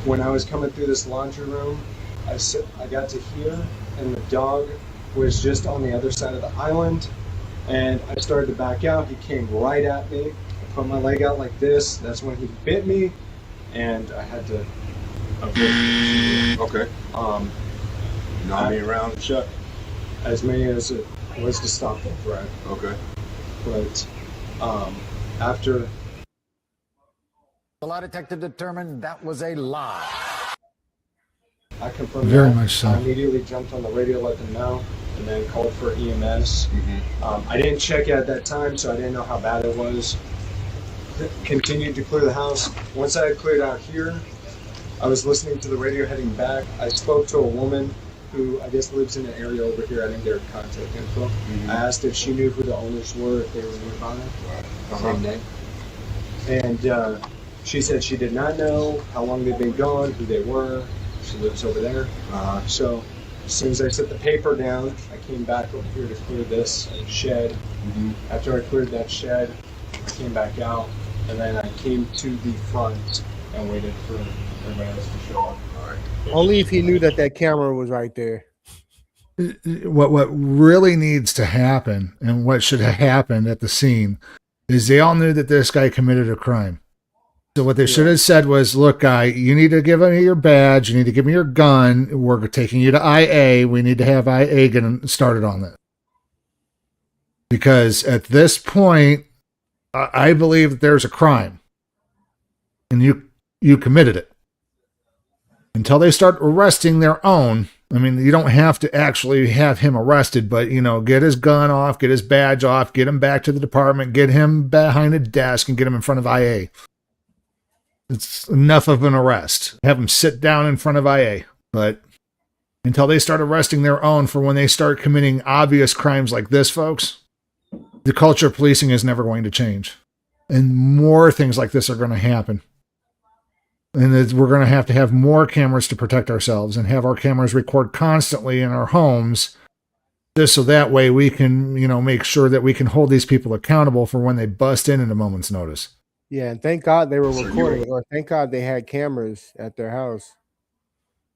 When I was coming through this laundry room, I got to hear, and the dog was just on the other side of the island, and I started to back out. He came right at me. I put my leg out like this. That's when he bit me, and I had to avoid it. Okay. Not being around and shut. As many as it was to stop the threat. Okay. But after The lie detector determined that was a lie. I confirmed Very that, much so. I immediately jumped on the radio, let them know, and then called for EMS. I didn't check at that time, so I didn't know how bad it was. Continued to clear the house. Once I had cleared out here, I was listening to the radio heading back. I spoke to a woman who I guess lives in an area over here. I didn't get her contact info. I asked if she knew who the owners were, if they were nearby. Same name. And she said she did not know how long they'd been gone, who they were. She lives over there. So as soon as I set the paper down, I came back over here to clear this shed. After I cleared that shed, I came back out, and then I came to the front and waited for everybody else to show up. Only if he knew that that camera was right there. What really needs to happen, and what should have happened at the scene, is they all knew that this guy committed a crime. So what they should have said was, look, guy, you need to give me your badge. You need to give me your gun. We're taking you to IA. We need to have IA get started on that. Because at this point, I believe that there's a crime. And you committed it. Until they start arresting their own, I mean, you don't have to actually have him arrested, but, get his gun off, get his badge off, get him back to the department, get him behind a desk, and get him in front of IA. It's enough of an arrest. Have them sit down in front of IA. But until they start arresting their own for when they start committing obvious crimes like this, folks, the culture of policing is never going to change. And more things like this are going to happen. And we're going to have more cameras to protect ourselves and have our cameras record constantly in our homes, just so that way we can, make sure that we can hold these people accountable for when they bust in at a moment's notice. Yeah, and thank God they were recording, or thank God they had cameras at their house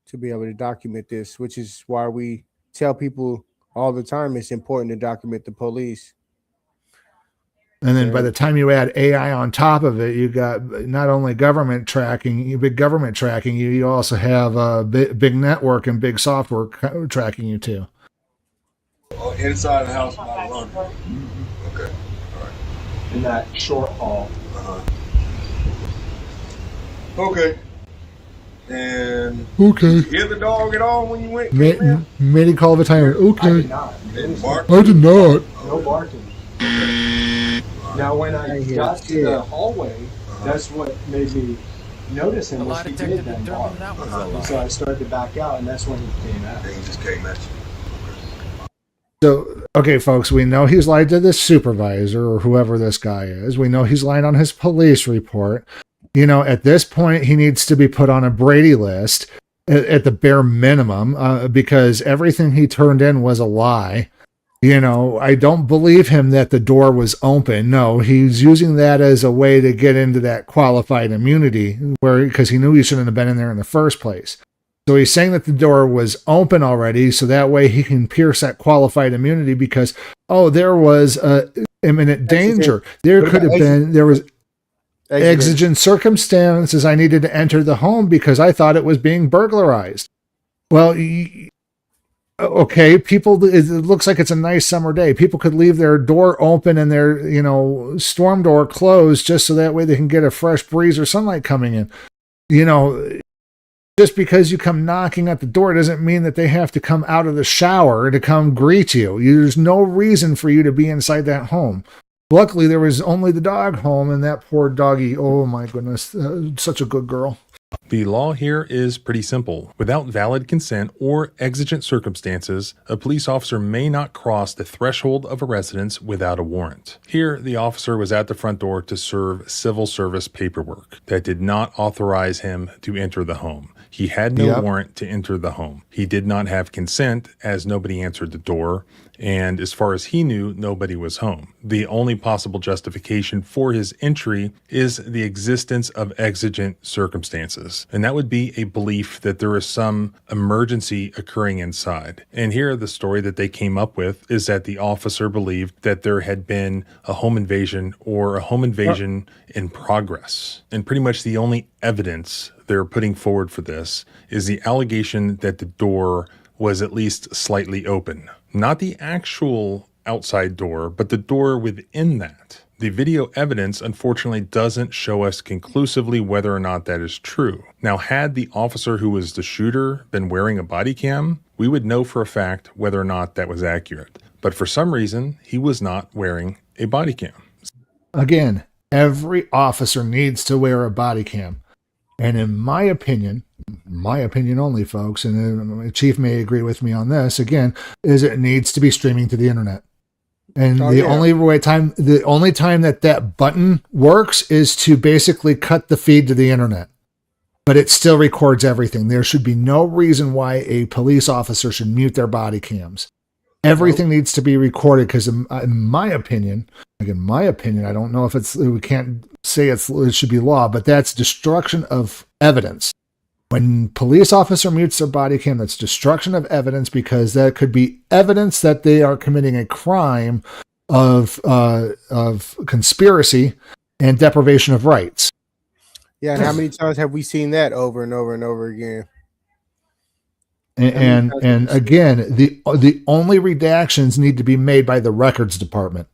to be able to document this, which is why we tell people all the time it's important to document the police. And then by the time you add AI on top of it, you got not only government tracking, you also have a big network and big software tracking you too. Oh, inside the house, not alone. Okay, all right. In that short hall. Okay. And okay. Did you hear the dog at all when you went? Many call of a tyrant. Okay. I did not. You didn't bark? I did not. No barking. Now, when I got to the hallway, that's what made me notice him. Was he did then bark. And so I started to back out, and that's when he came out. He just came at you. So, okay, folks, we know he's lied to this supervisor or whoever this guy is. We know he's lied on his police report. You know, at this point, he needs to be put on a Brady list at the bare minimum because everything he turned in was a lie. You know, I don't believe him that the door was open. No, he's using that as a way to get into that qualified immunity because he knew he shouldn't have been in there in the first place. So he's saying that the door was open already, so that way he can pierce that qualified immunity because, there was imminent danger. There could have been, there was exigent circumstances. I needed to enter the home because I thought it was being burglarized. Well, okay, people, it looks like it's a nice summer day. People could leave their door open and their, storm door closed just so that way they can get a fresh breeze or sunlight coming in. Just because you come knocking at the door doesn't mean that they have to come out of the shower to come greet you. There's no reason for you to be inside that home. Luckily, there was only the dog home and that poor doggy. Oh my goodness, such a good girl. The law here is pretty simple. Without valid consent or exigent circumstances, a police officer may not cross the threshold of a residence without a warrant. Here, the officer was at the front door to serve civil service paperwork that did not authorize him to enter the home. He had no warrant to enter the home. He did not have consent as nobody answered the door. And as far as he knew, nobody was home. The only possible justification for his entry is the existence of exigent circumstances. And that would be a belief that there is some emergency occurring inside. And here, the story that they came up with is that the officer believed that there had been a home invasion or a home invasion in progress. And pretty much the only evidence they're putting forward for this is the allegation that the door was at least slightly open. Not the actual outside door, but the door within that. The video evidence, unfortunately, doesn't show us conclusively whether or not that is true. Now, had the officer who was the shooter been wearing a body cam, we would know for a fact whether or not that was accurate. But for some reason, he was not wearing a body cam. Again, every officer needs to wear a body cam. And in my opinion only, folks, and the chief may agree with me on this, again, is it needs to be streaming to the internet. And the only time that button works is to basically cut the feed to the internet. But it still records everything. There should be no reason why a police officer should mute their body cams. Everything needs to be recorded because, in my opinion, I don't know if we can't say it should be law, but that's destruction of evidence. When police officer mutes their body cam, that's destruction of evidence because that could be evidence that they are committing a crime of conspiracy and deprivation of rights. Yeah, and how many times have we seen that over and over and over again? And again, the only redactions need to be made by the records department.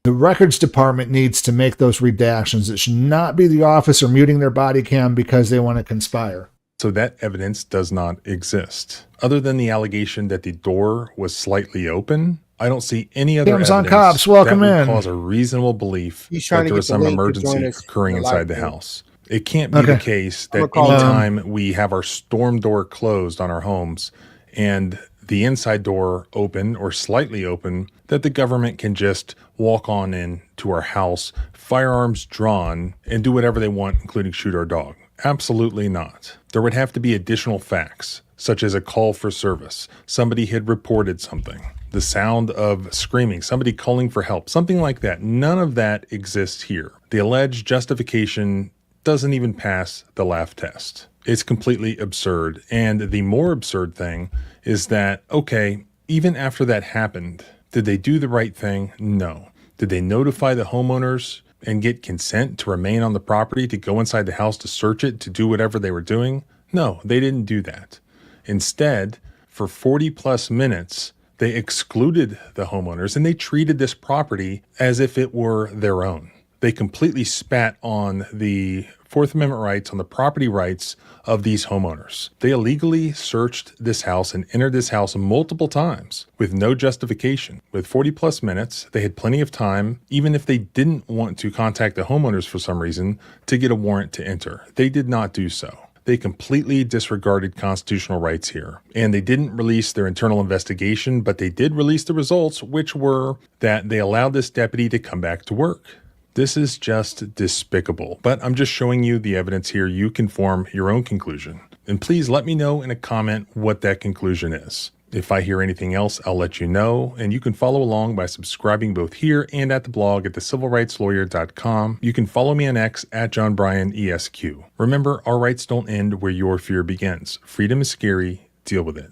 The records department needs to make those redactions. It should not be the officer muting their body cam because they want to conspire. So that evidence does not exist. Other than the allegation that the door was slightly open, I don't see any other evidence on cops, welcome that would in. cause a reasonable belief that there was some emergency occurring inside the house. It can't be the case that anytime we have our storm door closed on our homes and the inside door open or slightly open, that the government can just walk on in to our house, firearms drawn, and do whatever they want, including shoot our dog. Absolutely not. There would have to be additional facts, such as a call for service. Somebody had reported something. The sound of screaming, somebody calling for help, something like that. None of that exists here. The alleged justification doesn't even pass the laugh test. It's completely absurd. And the more absurd thing is that, okay, even after that happened, did they do the right thing? No. Did they notify the homeowners and get consent to remain on the property, to go inside the house, to search it, to do whatever they were doing? No, they didn't do that. Instead, for 40 plus minutes, they excluded the homeowners and they treated this property as if it were their own. They completely spat on the Fourth Amendment rights, on the property rights of these homeowners. They illegally searched this house and entered this house multiple times with no justification. With 40 plus minutes, they had plenty of time, even if they didn't want to contact the homeowners for some reason, to get a warrant to enter. They did not do so. They completely disregarded constitutional rights here. And they didn't release their internal investigation, but they did release the results, which were that they allowed this deputy to come back to work. This is just despicable, but I'm just showing you the evidence here. You can form your own conclusion. And please let me know in a comment what that conclusion is. If I hear anything else, I'll let you know. And you can follow along by subscribing both here and at the blog at thecivilrightslawyer.com. You can follow me on X at JohnBryanESQ. Remember, our rights don't end where your fear begins. Freedom is scary. Deal with it.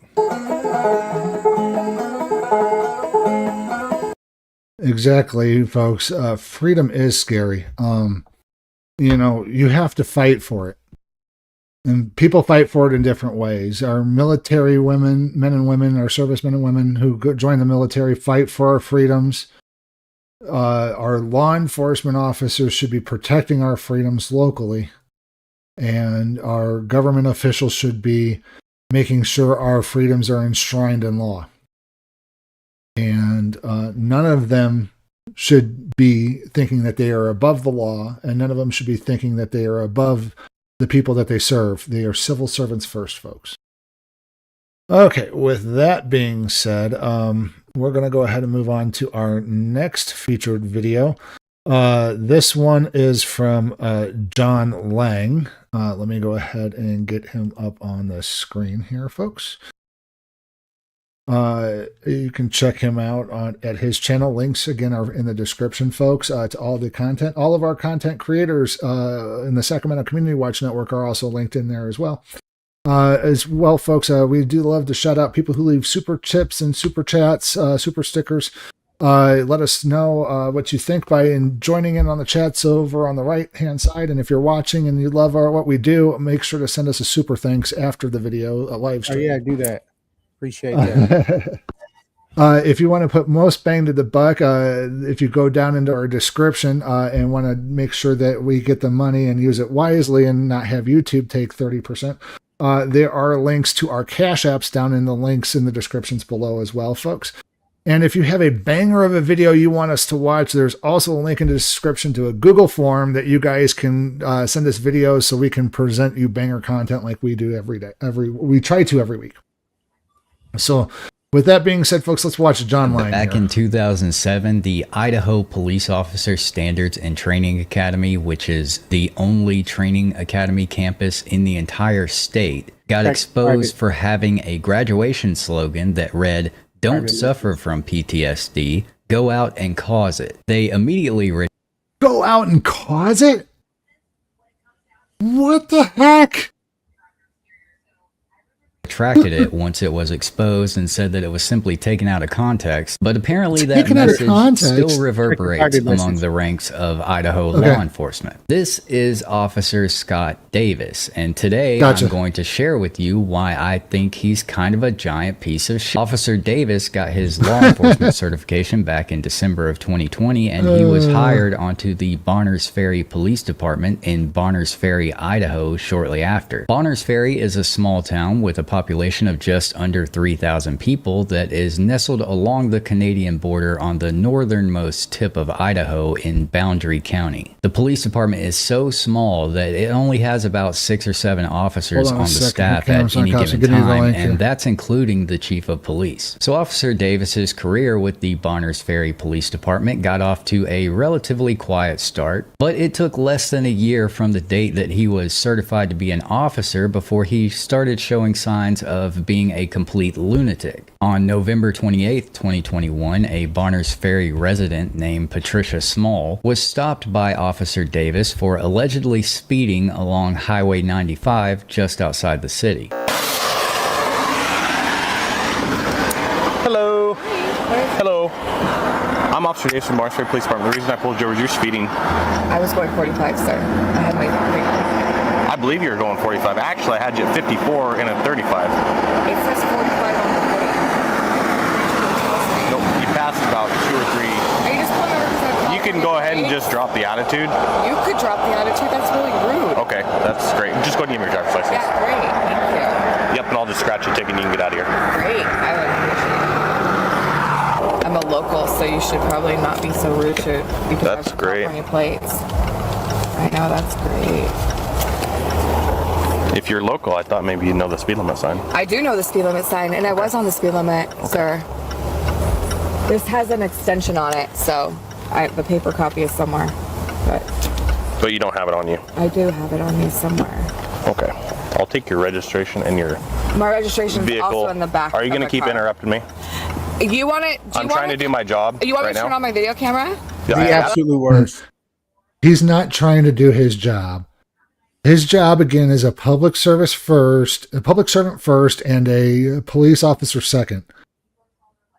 Exactly, folks. Freedom is scary. You have to fight for it. And people fight for it in different ways. Our military men and women, our servicemen and women who join the military fight for our freedoms. Our law enforcement officers should be protecting our freedoms locally. And our government officials should be making sure our freedoms are enshrined in law. And none of them should be thinking that they are above the law, and none of them should be thinking that they are above the people that they serve. They are civil servants first, folks. Okay, with that being said, we're going to go ahead and move on to our next featured video. This one is from John Lang. Let me go ahead and get him up on the screen here, folks. You can check him out at his channel. Links again are in the description, folks, to all the content. All of our content creators in the Sacramento Community Watch Network are also linked in there as well. Folks, we do love to shout out people who leave super tips and super chats, super stickers. Let us know what you think by joining in on the chats over on the right-hand side. And if you're watching and you love what we do, make sure to send us a super thanks after the video, a live stream. Oh, yeah, do that. Appreciate that. If you want to put most bang to the buck, if you go down into our description and want to make sure that we get the money and use it wisely and not have YouTube take 30%, there are links to our Cash Apps down in the links in the descriptions below as well, folks. And if you have a banger of a video you want us to watch, there's also a link in the description to a Google form that you guys can send us videos so we can present you banger content like we do every day. We try to every week. So with that being said, folks, let's watch John Lang. Back in 2007, the Idaho Police Officer Standards and Training Academy, which is the only training academy campus in the entire state, got exposed for having a graduation slogan that read, "Don't suffer from PTSD, go out and cause it." They immediately go out and cause it? What the heck? retracted it once it was exposed and said that it was simply taken out of context. But apparently that message still reverberates among the ranks of Idaho law enforcement. This is Officer Scott Davis, and today I'm going to share with you why I think he's kind of a giant piece of shit. Officer Davis got his law enforcement certification back in December of 2020, and he was hired onto the Bonners Ferry Police Department in Bonners Ferry, Idaho shortly after. Bonners Ferry is a small town with a population of just under 3,000 people that is nestled along the Canadian border on the northernmost tip of Idaho in Boundary County. The police department is so small that it only has about 6 or 7 officers on the staff at any given time, and that's including the chief of police. So Officer Davis's career with the Bonners Ferry Police Department got off to a relatively quiet start, but it took less than a year from the date that he was certified to be an officer before he started showing signs of being a complete lunatic. On November 28, 2021, a Bonners Ferry resident named Patricia Small was stopped by Officer Davis for allegedly speeding along Highway 95 just outside the city. Hello. Hello. I'm Officer Davis from Bonners Ferry Police Department. The reason I pulled you over is you're speeding. I was going 45, sir. I had my I believe you were going 45. Actually, I had you at 54 and a 35. It says 45 on the plate. Nope, you passed about 2 or 3. Are you just pulling over because I can go ahead and just drop the attitude. You could drop the attitude. That's really rude. Okay, that's great. Just go ahead and give me your driver's license. Yeah, great. Thank you. Yep, and I'll just scratch your ticket and you can get out of here. Great. I would appreciate it. I'm a local, so you should probably not be so rude to because that's great. California plates. I know, that's great. If you're local, I thought maybe you'd know the speed limit sign. I do know the speed limit sign, and I was on the speed limit, sir. This has an extension on it, so the paper copy is somewhere. But you don't have it on you. I do have it on me somewhere. Okay. I'll take your registration and your My registration is vehicle. also in the back. Are you going to keep interrupting me? You want it? I'm trying to do my job. You want right me to turn now. on my video camera? The absolute worst. He's not trying to do his job. His job, again, is a public servant first, and a police officer second.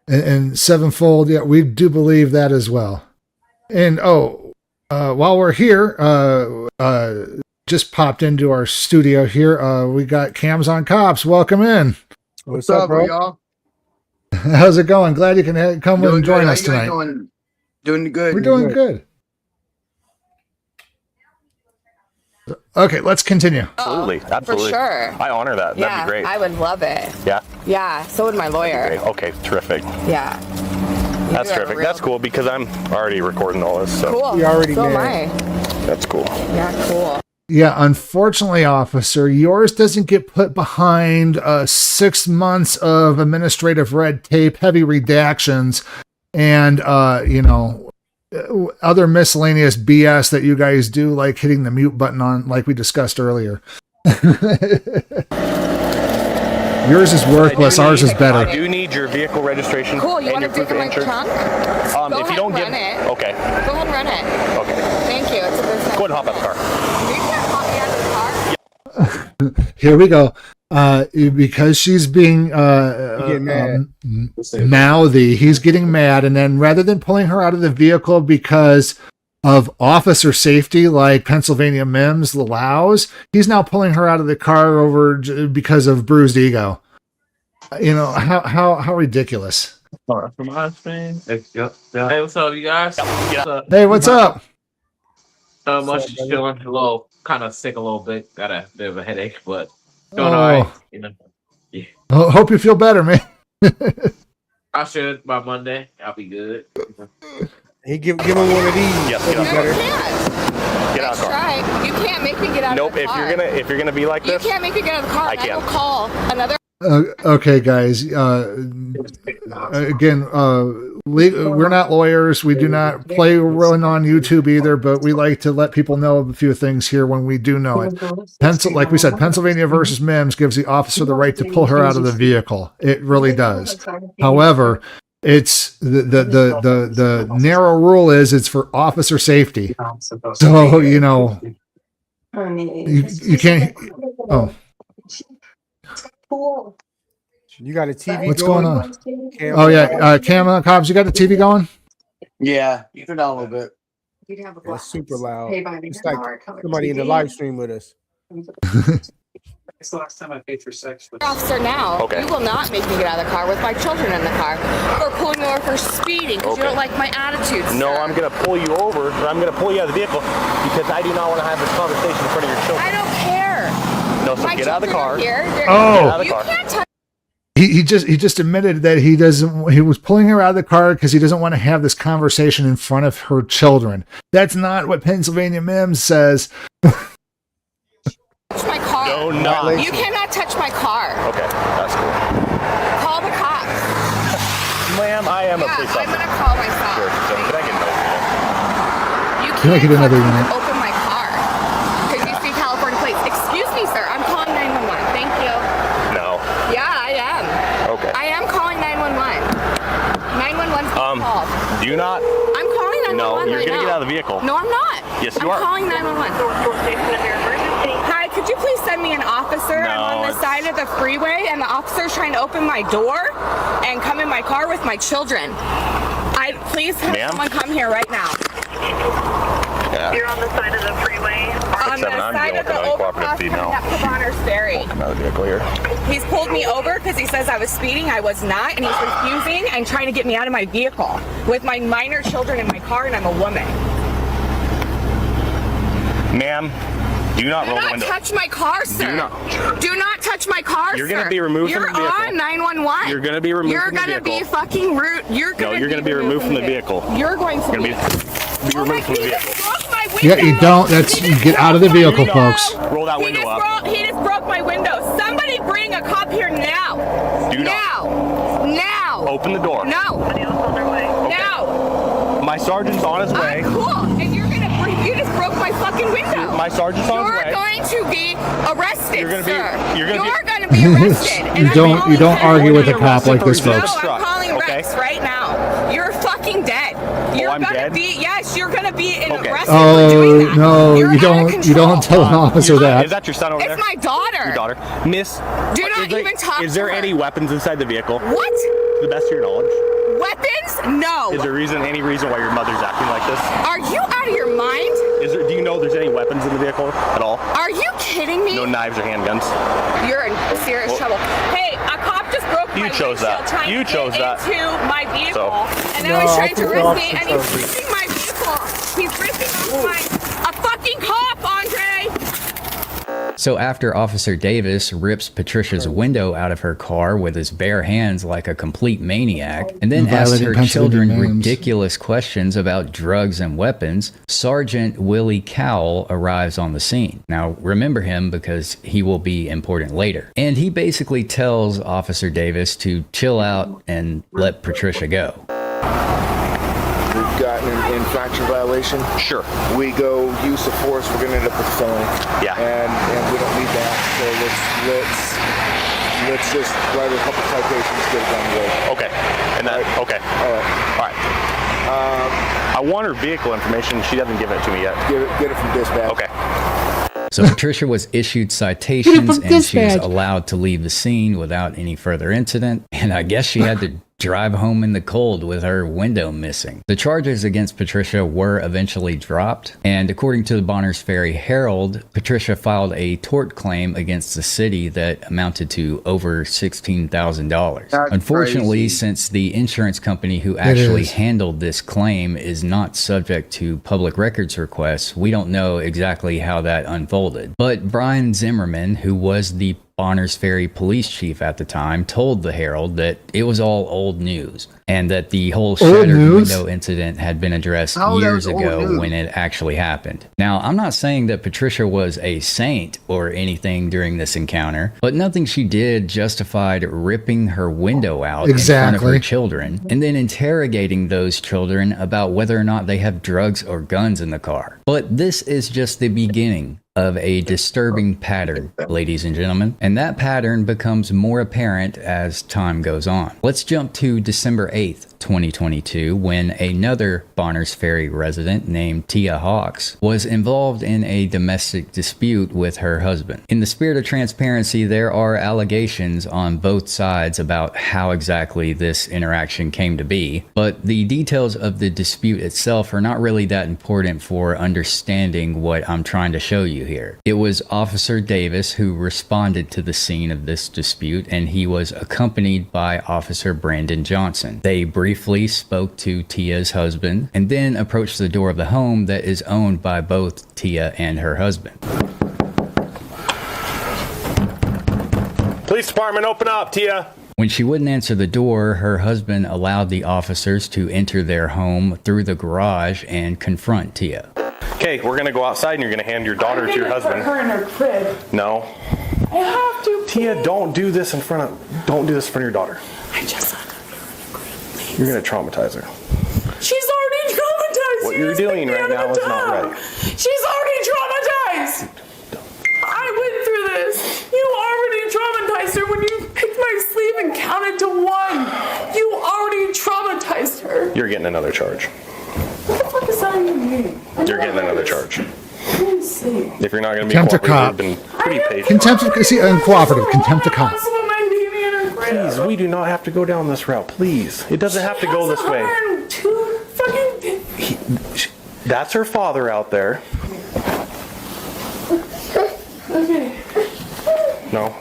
And sevenfold, yeah, we do believe that as well. And, while we're here, just popped into our studio here. We got Cams on Cops. Welcome in. What's up, bro? Y'all? How's it going? Glad you can come and join us tonight. Doing good. We're doing good. Okay, let's continue. Absolutely. Absolutely. For sure. I honor that. Yeah, That'd be great. I would love it. Yeah. Yeah, so would my lawyer. Okay, terrific. Yeah. That's terrific. That's cool because I'm already recording all this. So. Cool. You already so did. am I. That's cool. Yeah, cool. Yeah, unfortunately, officer, yours doesn't get put behind 6 months of administrative red tape, heavy redactions, and other miscellaneous BS that you guys do, like hitting the mute button on, like we discussed earlier. Yours is worthless. Ours is better. I do need your vehicle registration. Cool. You and want to your dig in my trunk? Go if you don't ahead and run it. Okay. Go ahead and run it. Okay. Thank you. It's a business. Go ahead and hop out the car. You can't hop me out of the car. Here we go. Because she's being mouthy, he's getting mad, and then rather than pulling her out of the vehicle because of officer safety, like Pennsylvania MIMS allows, he's now pulling her out of the car because of bruised ego. How ridiculous. From my screen. Hey, what's up, you guys? Hey, what's up? Much just chilling. A little, kind of sick a little bit. Got a bit of a headache, but doing all right. Yeah. Hope you feel better, man. I should by Monday. I'll be good. He give him one of these. Yes, You can't. Get out of the car. Try. You can't make me get out of the car. Nope. If you're gonna be like this, you can't make me get out of the car. I can. will call another. Okay, guys. Again, we're not lawyers. We do not play run on YouTube either, but we like to let people know a few things here when we do know it. Like we said, Pennsylvania versus MIMS gives the officer the right to pull her out of the vehicle. It really does. However, it's the narrow rule is it's for officer safety. So you can't. Oh. You got a TV What's going on? Oh yeah, Cam Cobbs, you got the TV going? Yeah, you turn down a little bit. It's super loud. It's like somebody in the live stream with us. It's the last time I paid for sex. Officer, now you will not make me get out of the car with my children in the car or pulling me over for speeding because you don't like my attitude. No, sir. I'm gonna pull you over. Or I'm gonna pull you out of the vehicle because I do not want to have this conversation in front of your children. I don't care. No, so My get out of the car. Here. Get out of the You car. can't touch. He just admitted that he was pulling her out of the car because he doesn't want to have this conversation in front of her children. That's not what Pennsylvania MIMS says. Touch my car. No, not. You cannot touch my car. Okay, that's cool. Call the cops. Ma'am, I am a police officer. I'm gonna call myself. Sure. So can I get an opening? You Can I get another unit? open my car because you see California plates. Excuse me, sir. I'm calling 911. Thank you. No. Yeah, I am. Okay. I am calling 911. 911's being called. Do not. I'm calling 911 No, you're right gonna now. get out of the vehicle. No, I'm not. Yes, you I'm are. calling 911. Hi, could you please send me an officer? No, I'm on the side of the freeway, and the officer's trying to open my door and come in my car with my children. Please have Ma'am? someone come here right now. Yeah. You're on the side of the freeway. On the side of the overpass coming up to Bonner's Ferry. Another vehicle here. He's pulled me over because he says I was speeding. I was not, and he's refusing and trying to get me out of my vehicle with my minor children in my car, and I'm a woman. Ma'am, do not roll the window. Do not touch my car, sir. Do not touch my car, You're sir. going to be removed from the vehicle. You're on 911. You're going to be removed from the You're vehicle. going to be fucking rude. You're going to be removed from the vehicle. You're going to be removed from the vehicle. Yeah, you don't. That's you get out of the vehicle, folks. Roll that window up. He just broke my window. Somebody bring a cop here now. Now. Open the door. No. Now. My sergeant's on his way. Cool. And you just broke my fucking window. My sergeant's on his way. You're going to be arrested, You're sir. You're going to be arrested. You don't argue with a cop like this, folks. No, I'm calling Rex right now. You're fucking dead. You're gonna be you're gonna be arrested for doing that. No, you don't tell an officer that. Is that your son over there? It's my daughter. Your daughter. Miss, do not even talk Is there to her. any weapons inside the vehicle? What? To the best of your knowledge. Weapons? No. Is there any reason why your mother's acting like this? Are you out of your mind? Do you know there's any weapons in the vehicle at all? Are you kidding me? No knives or handguns. You're in serious trouble. Hey, a cop just broke my windshield trying to get into my vehicle, and now he's trying to risk me, and he's risking my vehicle. He's risking a fucking cop, Andre. So after Officer Davis rips Patricia's window out of her car with his bare hands like a complete maniac, and then asks her children ridiculous questions about drugs and weapons, Sergeant Willie Cowell arrives on the scene. Now remember him because he will be important later. And he basically tells Officer Davis to chill out and let Patricia go. We've gotten an infraction violation. Sure. We go use of force, we're going to end up with a felony. Yeah. And we don't need that. So let's just write a couple citations, get it down the road. Okay. And that. Right. Okay. All right. I want her vehicle information. She doesn't give it to me yet. Get it from dispatch. Okay. So Patricia was issued citations and she was allowed to leave the scene without any further incident. And I guess she had to drive home in the cold with her window missing. The charges against Patricia were eventually dropped, and according to the Bonners Ferry Herald, Patricia filed a tort claim against the city that amounted to over $16,000. Unfortunately, since the insurance company who actually handled this claim is not subject to public records requests, we don't know exactly how that unfolded. But Brian Zimmerman, who was the Bonners Ferry police chief at the time, told the Herald that it was all old news and that the whole shattered window incident had been addressed years ago when it actually happened. Now, I'm not saying that Patricia was a saint or anything during this encounter, but nothing she did justified ripping her window out in front of her children and then interrogating those children about whether or not they have drugs or guns in the car. But this is just the beginning of a disturbing pattern, ladies and gentlemen, and that pattern becomes more apparent as time goes on. Let's jump to December 8th, 2022, when another Bonners Ferry resident named Tia Hawks was involved in a domestic dispute with her husband. In the spirit of transparency, there are allegations on both sides about how exactly this interaction came to be, but the details of the dispute itself are not really that important for understanding what I'm trying to show you here. It was Officer Davis who responded to the scene of this dispute, and he was accompanied by Officer Brandon Johnson. They briefly spoke to Tia's husband and then approached the door of the home that is owned by both Tia and her husband. Police department, open up, Tia. When she wouldn't answer the door, her husband allowed the officers to enter their home through the garage and confront Tia. Okay, we're gonna go outside and you're gonna hand your daughter to your husband. Put her in her crib. No. I have to. Tia, don't do this in front of your daughter. I just. You're gonna traumatize her. She's already traumatized. What you're doing right now is not right. She's already traumatized. I went through this. You already traumatized her when you picked my sleeve and counted to 1. You already traumatized her. You're getting another charge. What the fuck does that even mean? You're getting another charge. Insane. If you're not gonna be Contempt of cooperative, you've cop. been pretty patient. Contempt of uncooperative. Contempt of cop. Please, we do not have to go down this route. Please, it doesn't have to go this way. That's her father out there. Okay. No.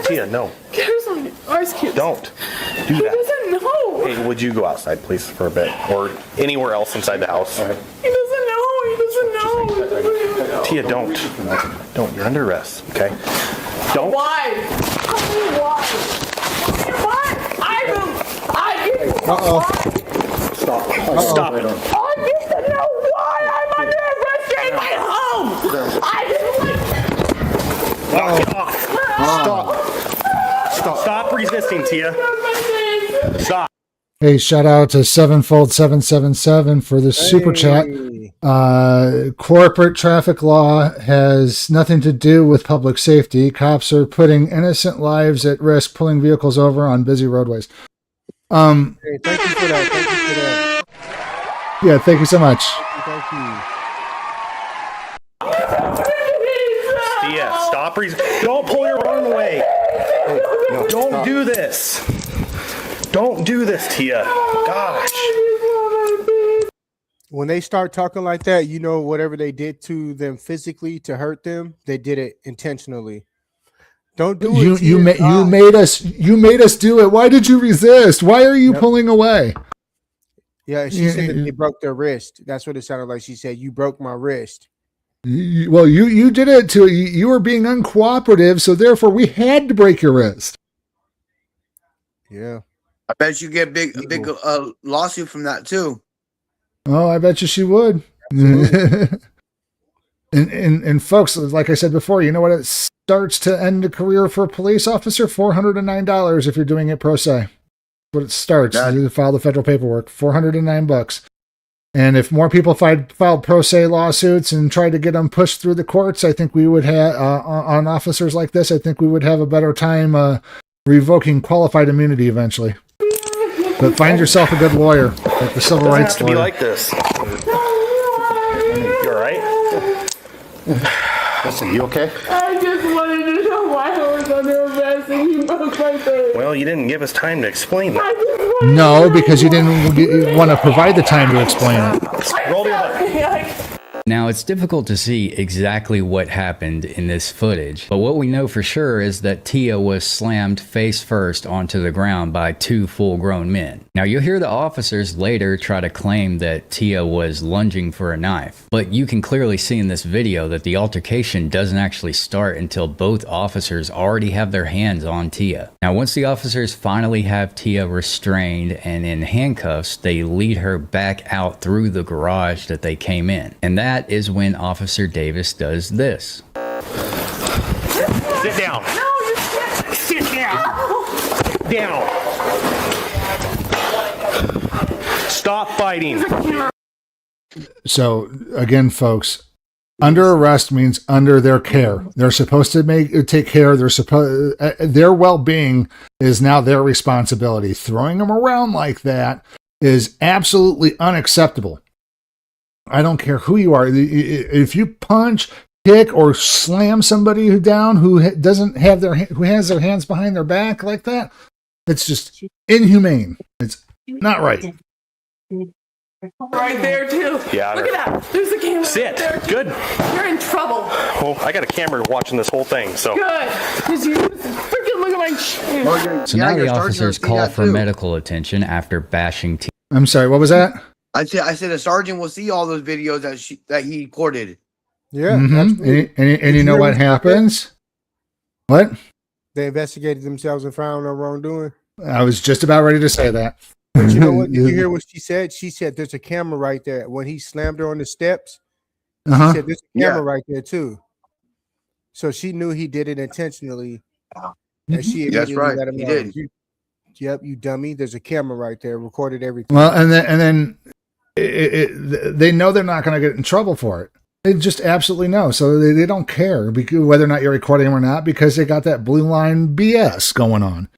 Tia, no. Cameras on ice cubes. Don't do He that. doesn't know. Hey, would you go outside, please, for a bit? Or anywhere else inside the house? He doesn't know. He doesn't know. He doesn't even know. Tia, don't. Don't. You're under arrest, okay? Don't. Why? Why? Why? Stop. Stop. I need to know why I'm under arrest in my home. I didn't Knock it off. Stop resisting, Tia. Stop. Hey, shout out to Sevenfold777 for the super chat. Corporate traffic law has nothing to do with public safety. Cops are putting innocent lives at risk, pulling vehicles over on busy roadways. Hey, thank you for that. Thank you for that. Yeah, thank you so much. Thank you. Tia, stop. Don't pull your arm away. Don't do this. Don't do this, Tia. Gosh. When they start talking like that, you know whatever they did to them physically to hurt them, they did it intentionally. Don't do it. You made us do it. Why did you resist? Why are you pulling away? Yeah, she said that they broke their wrist. That's what it sounded like. She said, "You broke my wrist." Well, you did it too. You were being uncooperative, so therefore we had to break your wrist. Yeah. I bet you get a big lawsuit from that too. Oh, I bet you she would. and folks, like I said before, you know what it starts to end a career for a police officer? $409 if you're doing it pro se. That's what it starts. You file the federal paperwork. $409. And if more people filed pro se lawsuits and tried to get them pushed through the courts, I think we would have on officers like this. I think we would have a better time revoking qualified immunity eventually. But find yourself a good lawyer, like the civil rights lawyer. Be like this. You all right? Listen, you okay? I just wanted to know why I was under arrest and you broke my face. Well, you didn't give us time to explain that. No, because you didn't want to provide the time to explain it. Roll your button. Now, it's difficult to see exactly what happened in this footage, but what we know for sure is that Tia was slammed face first onto the ground by two full-grown men. Now, you'll hear the officers later try to claim that Tia was lunging for a knife, but you can clearly see in this video that the altercation doesn't actually start until both officers already have their hands on Tia. Now, once the officers finally have Tia restrained and in handcuffs, they lead her back out through the garage that they came in, and that is when Officer Davis does this. Sit down. No, you can't. Sit down. Down. Stop fighting. So again, folks, under arrest means under their care. They're supposed to take care. Their well-being is now their responsibility. Throwing them around like that is absolutely unacceptable. I don't care who you are. If you punch, kick, or slam somebody down who has their hands behind their back like that, it's just inhumane. It's not right. Right there too. Yeah. Look at that. There's a camera. Sit. Right there. Good. You're in trouble. Well, I got a camera watching this whole thing, so. Good. Because you freaking look at my shoes. So now the officers call for medical attention after bashing Tia. I'm sorry, what was that? I said a sergeant will see all those videos that he recorded. Yeah. Mm-hmm. And you know what happens? What? They investigated themselves and found no wrongdoing. I was just about ready to say that. But you know what? Did you hear what she said? She said there's a camera right there. When he slammed her on the steps, she said there's a camera right there too. So she knew he did it intentionally. And she That's right. let him He know. did. Yep, you dummy. There's a camera right there, recorded everything. Well, and then they know they're not going to get in trouble for it. They just absolutely know. So they don't care whether or not you're recording them or not, because they got that blue line BS going on.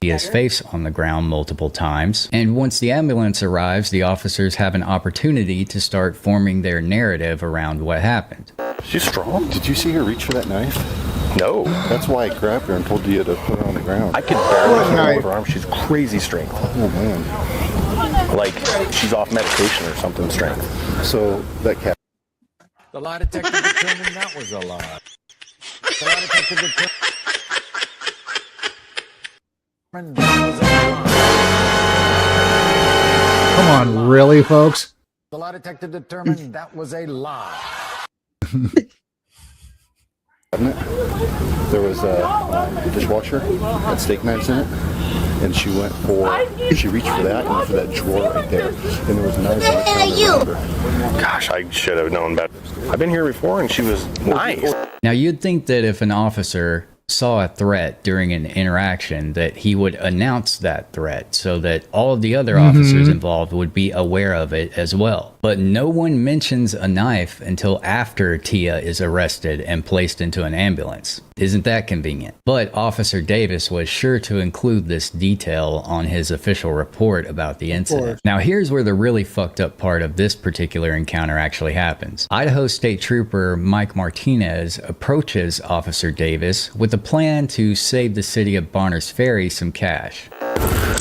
Tia's face on the ground multiple times, and once the ambulance arrives, the officers have an opportunity to start forming their narrative around what happened. She's strong. Did you see her reach for that knife? No. That's why I grabbed her and told you to put her on the ground. I could barely hold her arm. She's crazy strength. Oh, man. like she's off medication or something strange. So that cat. The lie detector determined that was a lie. The lie detector determined that was a lie. Come on, really, folks? The lie detector determined that was a lie. There was a dishwasher had steak knives in it, and she reached for that and for that drawer right there, and there was knives on the counter. Gosh, I should have known better. I've been here before, and she was nice. Now, you'd think that if an officer saw a threat during an interaction that he would announce that threat so that all of the other officers involved would be aware of it as well. But no one mentions a knife until after Tia is arrested and placed into an ambulance. Isn't that convenient? But Officer Davis was sure to include this detail on his official report about the incident. Now, here's where the really fucked up part of this particular encounter actually happens. Idaho State Trooper Mike Martinez approaches Officer Davis with a plan to save the city of Bonners Ferry some cash.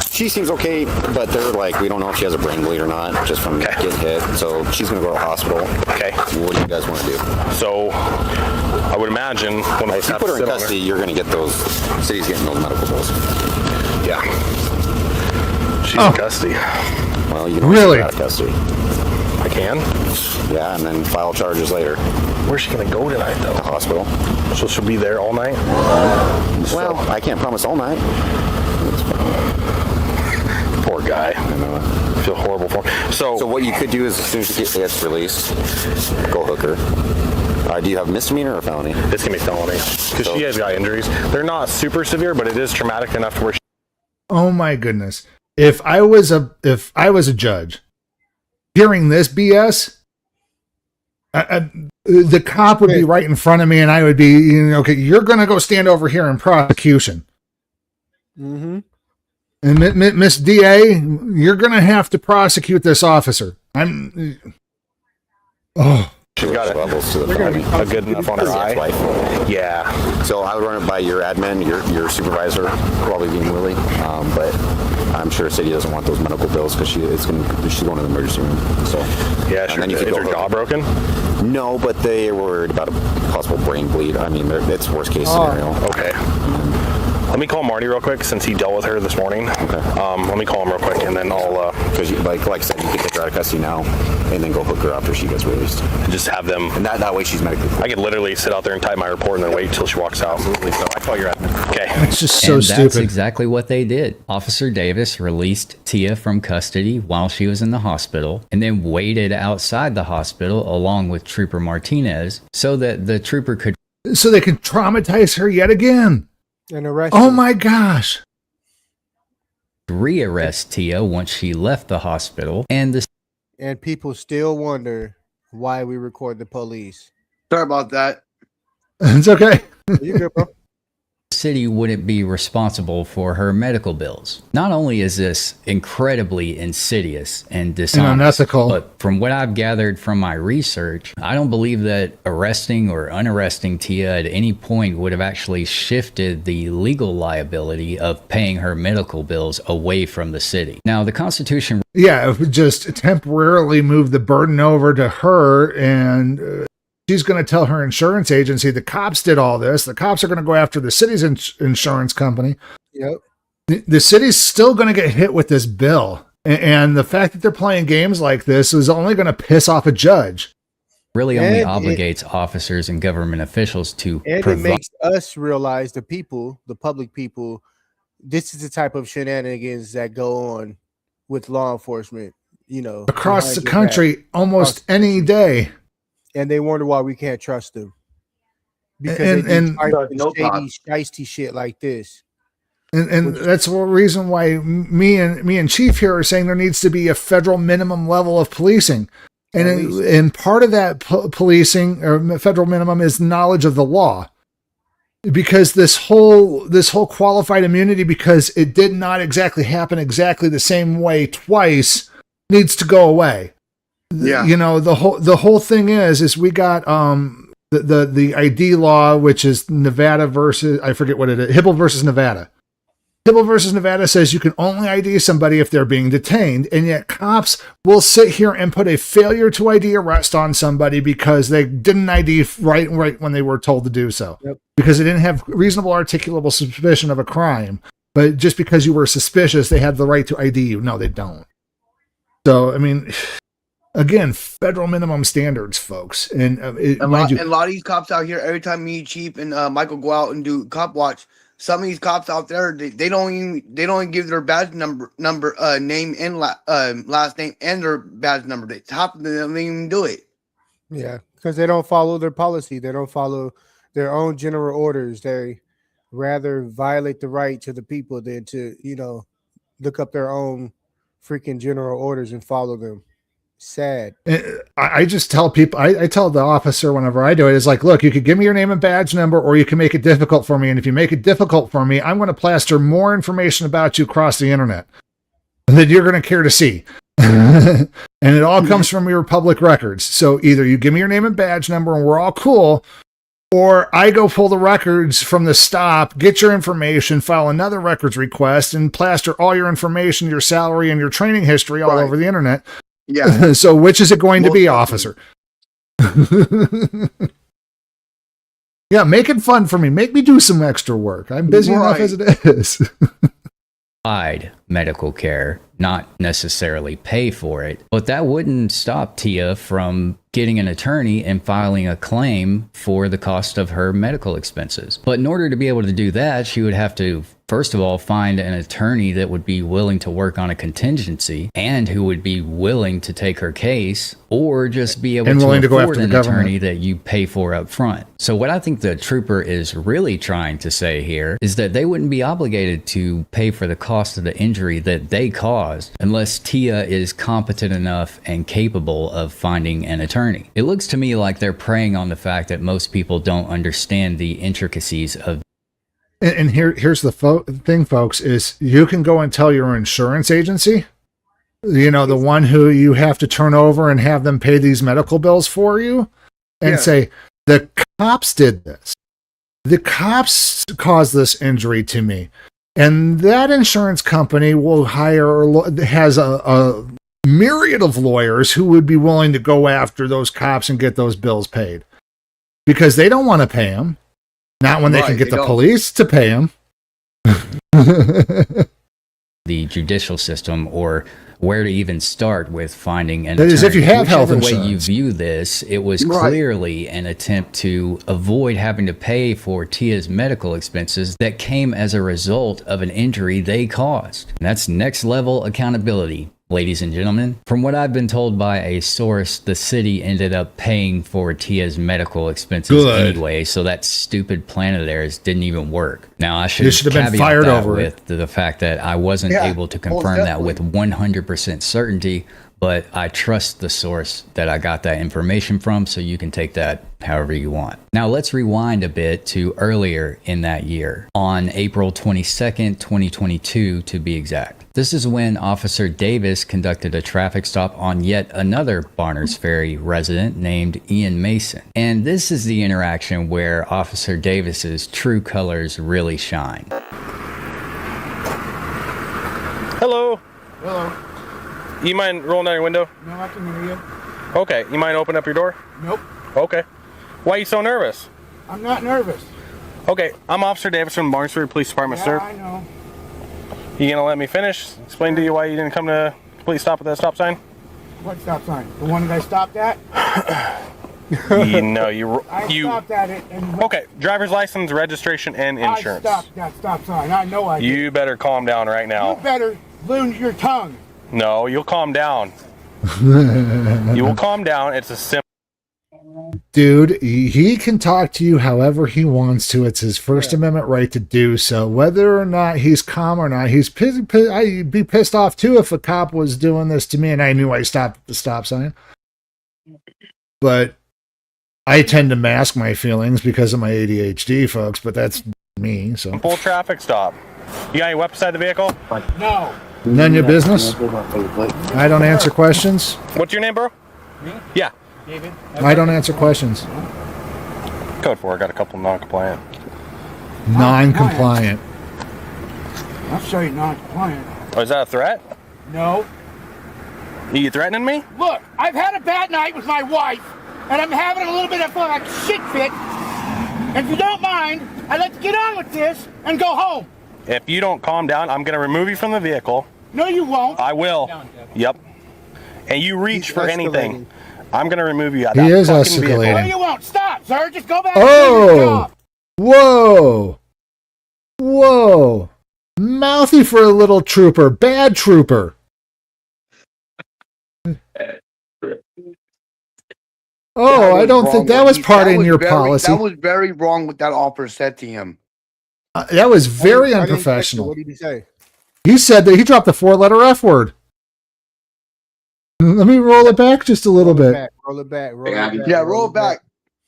She seems okay, but they're like, we don't know if she has a brain bleed or not, just from getting hit. So she's going to go to the hospital. Okay. What do you guys want to do? So I would imagine when if you put her in custody, you're going to get those, city's getting those medical bills. Yeah. She's in custody. Well, you can really get out of custody. I can? Yeah, and then file charges later. Where's she going to go tonight, though? The hospital. So she'll be there all night? Well, I can't promise all night. Poor guy. I know. I feel horrible for him. So what you could do is as soon as she gets released, go hook her. Do you have misdemeanor or felony? It's going to be felony. Because she has got injuries. They're not super severe, but it is traumatic enough to where Oh my goodness. If I was a judge hearing this BS, the cop would be right in front of me and I would be, okay, you're going to go stand over here in prosecution. Mm-hmm. And Miss DA, you're going to have to prosecute this officer. She's got a good enough on her eye. Yeah. So I would run it by your admin, your supervisor, probably being Willie. But I'm sure city doesn't want those medical bills because she's going to the emergency room. So yeah, sure. Is her jaw broken? No, but they were worried about a possible brain bleed. I mean, it's worst case scenario. Okay. Let me call Marty real quick since he dealt with her this morning. Okay. Let me call him real quick and then I'll... Because like I said, you can take her out of custody now and then go hook her after she gets released. Just have them... And that way she's medically clear. I could literally sit out there and type my report and then wait till she walks out. Absolutely. So I call your admin. Okay. It's just so stupid. That's exactly what they did. Officer Davis released Tia from custody while she was in the hospital and then waited outside the hospital along with Trooper Martinez so that the trooper could... So they could traumatize her yet again. And arrest her. My gosh. Rearrest Tia once she left the hospital and people still wonder why we record the police. Sorry about that. It's okay. You good, bro? city wouldn't be responsible for her medical bills. Not only is this incredibly insidious and dishonest, unethical, but from what I've gathered from my research, I don't believe that arresting or unarresting Tia at any point would have actually shifted the legal liability of paying her medical bills away from the city. Now, the Constitution... Yeah, it would just temporarily move the burden over to her, and she's going to tell her insurance agency, the cops did all this. The cops are going to go after the city's insurance company. Yep. The city's still going to get hit with this bill. And the fact that they're playing games like this is only going to piss off a judge. Really only obligates officers and government officials to and it makes us realize, the people, the public people, this is the type of shenanigans that go on with law enforcement, you know, across the country almost any day. And they wonder why we can't trust them. Because and shady, shiesty shit like this. And that's the reason why me and Chief here are saying there needs to be a federal minimum level of policing. And part of that policing or federal minimum is knowledge of the law. Because this whole qualified immunity, because it did not exactly happen exactly the same way twice, needs to go away. Yeah. You know, the whole thing is we got the ID law, which is Nevada versus, I forget what it is, Hibble versus Nevada. Hibble versus Nevada says you can only ID somebody if they're being detained, and yet cops will sit here and put a failure to ID arrest on somebody because they didn't ID right when they were told to do so. Yep. Because they didn't have reasonable articulable suspicion of a crime. But just because you were suspicious, they had the right to ID you. No, they don't. So, I mean, again, federal minimum standards, folks. And a lot of these cops out here, every time me, Chief, and Michael go out and do cop watch, some of these cops out there, they don't even give their badge number, name and last name and their badge number. They don't even do it. Yeah, because they don't follow their policy. They don't follow their own general orders. They rather violate the right to the people than to, look up their own freaking general orders and follow them. Sad. I just tell people, I tell the officer whenever I do it, is like, look, you could give me your name and badge number, or you can make it difficult for me. And if you make it difficult for me, I'm going to plaster more information about you across the internet that you're going to care to see. And it all comes from your public records. So either you give me your name and badge number and we're all cool, or I go pull the records from the stop, get your information, file another records request, and plaster all your information, your salary, and your training history all over the internet. Yeah. So which is it going to be, officer? Yeah, make it fun for me. Make me do some extra work. I'm busy enough as it is. Provide medical care, not necessarily pay for it. But that wouldn't stop Tia from getting an attorney and filing a claim for the cost of her medical expenses. But in order to be able to do that, she would have to, first of all, find an attorney that would be willing to work on a contingency and who would be willing to take her case, or just be able to afford an attorney that you pay for up front. So what I think the trooper is really trying to say here is that they wouldn't be obligated to pay for the cost of the injury that they caused unless Tia is competent enough and capable of finding an attorney. It looks to me like they're preying on the fact that most people don't understand the intricacies of. And here's the thing, folks, is you can go and tell your insurance agency, the one who you have to turn over and have them pay these medical bills for you, and say, the cops did this. The cops caused this injury to me. And that insurance company will has a myriad of lawyers who would be willing to go after those cops and get those bills paid. Because they don't want to pay them. Not when they can get the police to pay them. The judicial system, or where to even start with finding an attorney. That is, if you have health insurance. Whichever way you view this, it was clearly an attempt to avoid having to pay for Tia's medical expenses that came as a result of an injury they caused. And that's next level accountability. Ladies and gentlemen, from what I've been told by a source, the city ended up paying for Tia's medical expenses anyway, so that stupid plan of theirs didn't even work. Now, I should have been fired over with the fact that I wasn't able to confirm that with 100% certainty, but I trust the source that I got that information from, so you can take that however you want. Now, let's rewind a bit to earlier in that year, on April 22nd, 2022 to be exact. This is when Officer Davis conducted a traffic stop on yet another Barners Ferry resident named Ian Mason. And this is the interaction where Officer Davis's true colors really shine. Hello. Hello. You mind rolling down your window? No, I can hear you. Okay. You mind opening up your door? Nope. Okay. Why are you so nervous? I'm not nervous. Okay. I'm Officer Davis from Barners Ferry Police Department, sir. I know. You gonna let me finish? Explain to you why you didn't come to police stop at that stop sign? What stop sign? The one that I stopped at? I stopped at it. Okay, driver's license, registration, and insurance. I stopped that stop sign. I know I did. You better calm down right now. You better lose your tongue. No, you'll calm down. You will calm down. It's a simple. Dude, he can talk to you however he wants to. It's his First Amendment right to do so. Whether or not he's calm or not, he's pissed. I'd be pissed off too if a cop was doing this to me and I knew I stopped at the stop sign. But I tend to mask my feelings because of my ADHD, folks. But that's me. So full traffic stop. You got any weapons inside the vehicle? No. None of your business. I don't answer questions. What's your name, bro? Me? Yeah. David. I don't answer questions. Code 4, got a couple non-compliant. Non-compliant. I'll show you non-compliant. Oh, is that a threat? No. Are you threatening me? Look, I've had a bad night with my wife, and I'm having a little bit of a shit fit. And if you don't mind, I'd like to get on with this and go home. If you don't calm down, I'm going to remove you from the vehicle. No, you won't. I will. Yep. And you reach for anything, I'm going to remove you out of He that is fucking escalating. vehicle. No, you won't. Stop, sir. Just go back and do your Oh! job. Whoa! Whoa! Mouthy for a little trooper. Bad trooper. Oh, I don't think that was part in your policy. That was very wrong what that officer said to him. That was very I didn't catch it. unprofessional. What did he say? He said that he dropped the 4-letter F word. Let me roll it back just a little bit. Roll it back. Yeah, roll it back.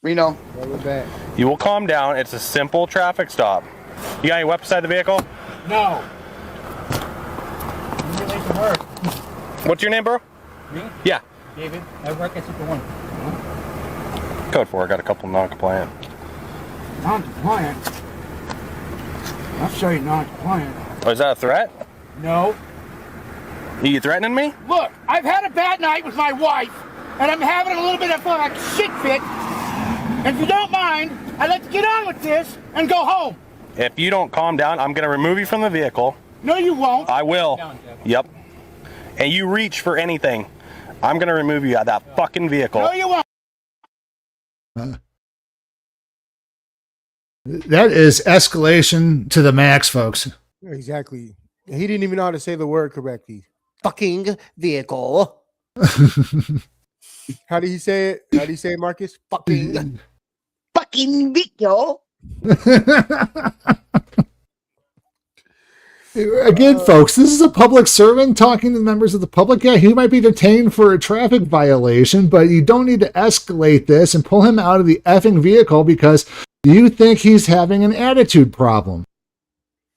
Reno. Roll it back. You will calm down. It's a simple traffic stop. You got any weapons inside the vehicle? No. You make it work. What's your name, bro? Me? Yeah. David, I work at Super One. Code 4. I got a couple non-compliant. Non-compliant? I'll show you non-compliant. Oh, is that a threat? No. Are you threatening me? Look, I've had a bad night with my wife, and I'm having a little bit of a shit fit. And if you don't mind, I'd like to get on with this and go home. If you don't calm down, I'm going to remove you from the vehicle. No, you won't. I will. Yep. And you reach for anything, I'm going to remove you out of that fucking vehicle. No, you won't. That is escalation to the max, folks. Exactly. He didn't even know how to say the word correctly. Fucking vehicle. How did he say it? How do you say it, Marcus? Fucking vehicle. Again, folks, this is a public servant talking to members of the public. Yeah, he might be detained for a traffic violation, but you don't need to escalate this and pull him out of the effing vehicle because you think he's having an attitude problem.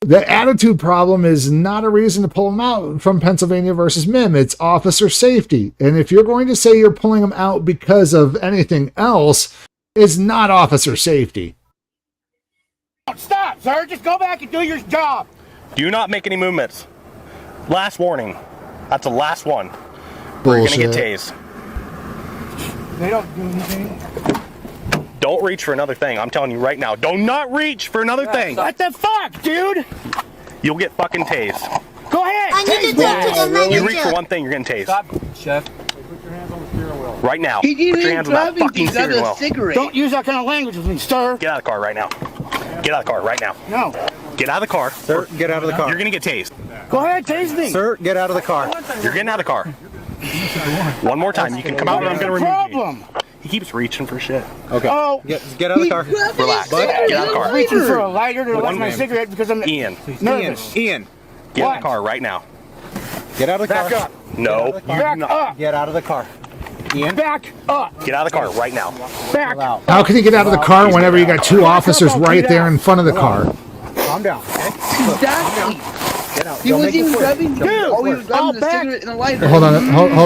The attitude problem is not a reason to pull him out from Pennsylvania versus MIM. It's officer safety. And if you're going to say you're pulling him out because of anything else, it's not officer safety. Stop, sir. Just go back and do your job. Do not make any movements. Last warning. That's the last one. Bullshit. You're going to get tased. They don't do anything. Don't reach for another thing. I'm telling you right now. Do not reach for another thing. What the fuck, dude? You'll get fucking tased. Go ahead. I need to talk to the manager. You reach for one thing, you're getting tased. Stop, Chef. Put your hands on the steering wheel. Right now. He Put your didn't hands on that fucking steering wheel. cigarette. Don't use that kind of language with me, sir. Get out of the car right now. Get out of the car right now. No. Get out of the car. Sir, get out of the car. You're going to get tased. Go ahead, tase me. Sir, get out of the car. You're getting out of the car. One more time. You can come out or I'm going to remove you. He keeps reaching for shit. Okay. Oh. Get out of the car. Relax. Bud, Get out of the car. Reaching for a lighter to light One my name. cigarette because I'm Ian. nervous. Ian. Get out of the car right now. Get out of the car. Back up. No. Back up. Get out of the car. Ian. Back up. Get out of the car right now. Back. How can you get out of the car whenever you got two officers right there in front of the car? Calm down. Okay? Exactly. Get out. He Don't was make it even quick. grabbing. Don't make it Oh, he quick. was grabbing the cigarette and a lighter. Hold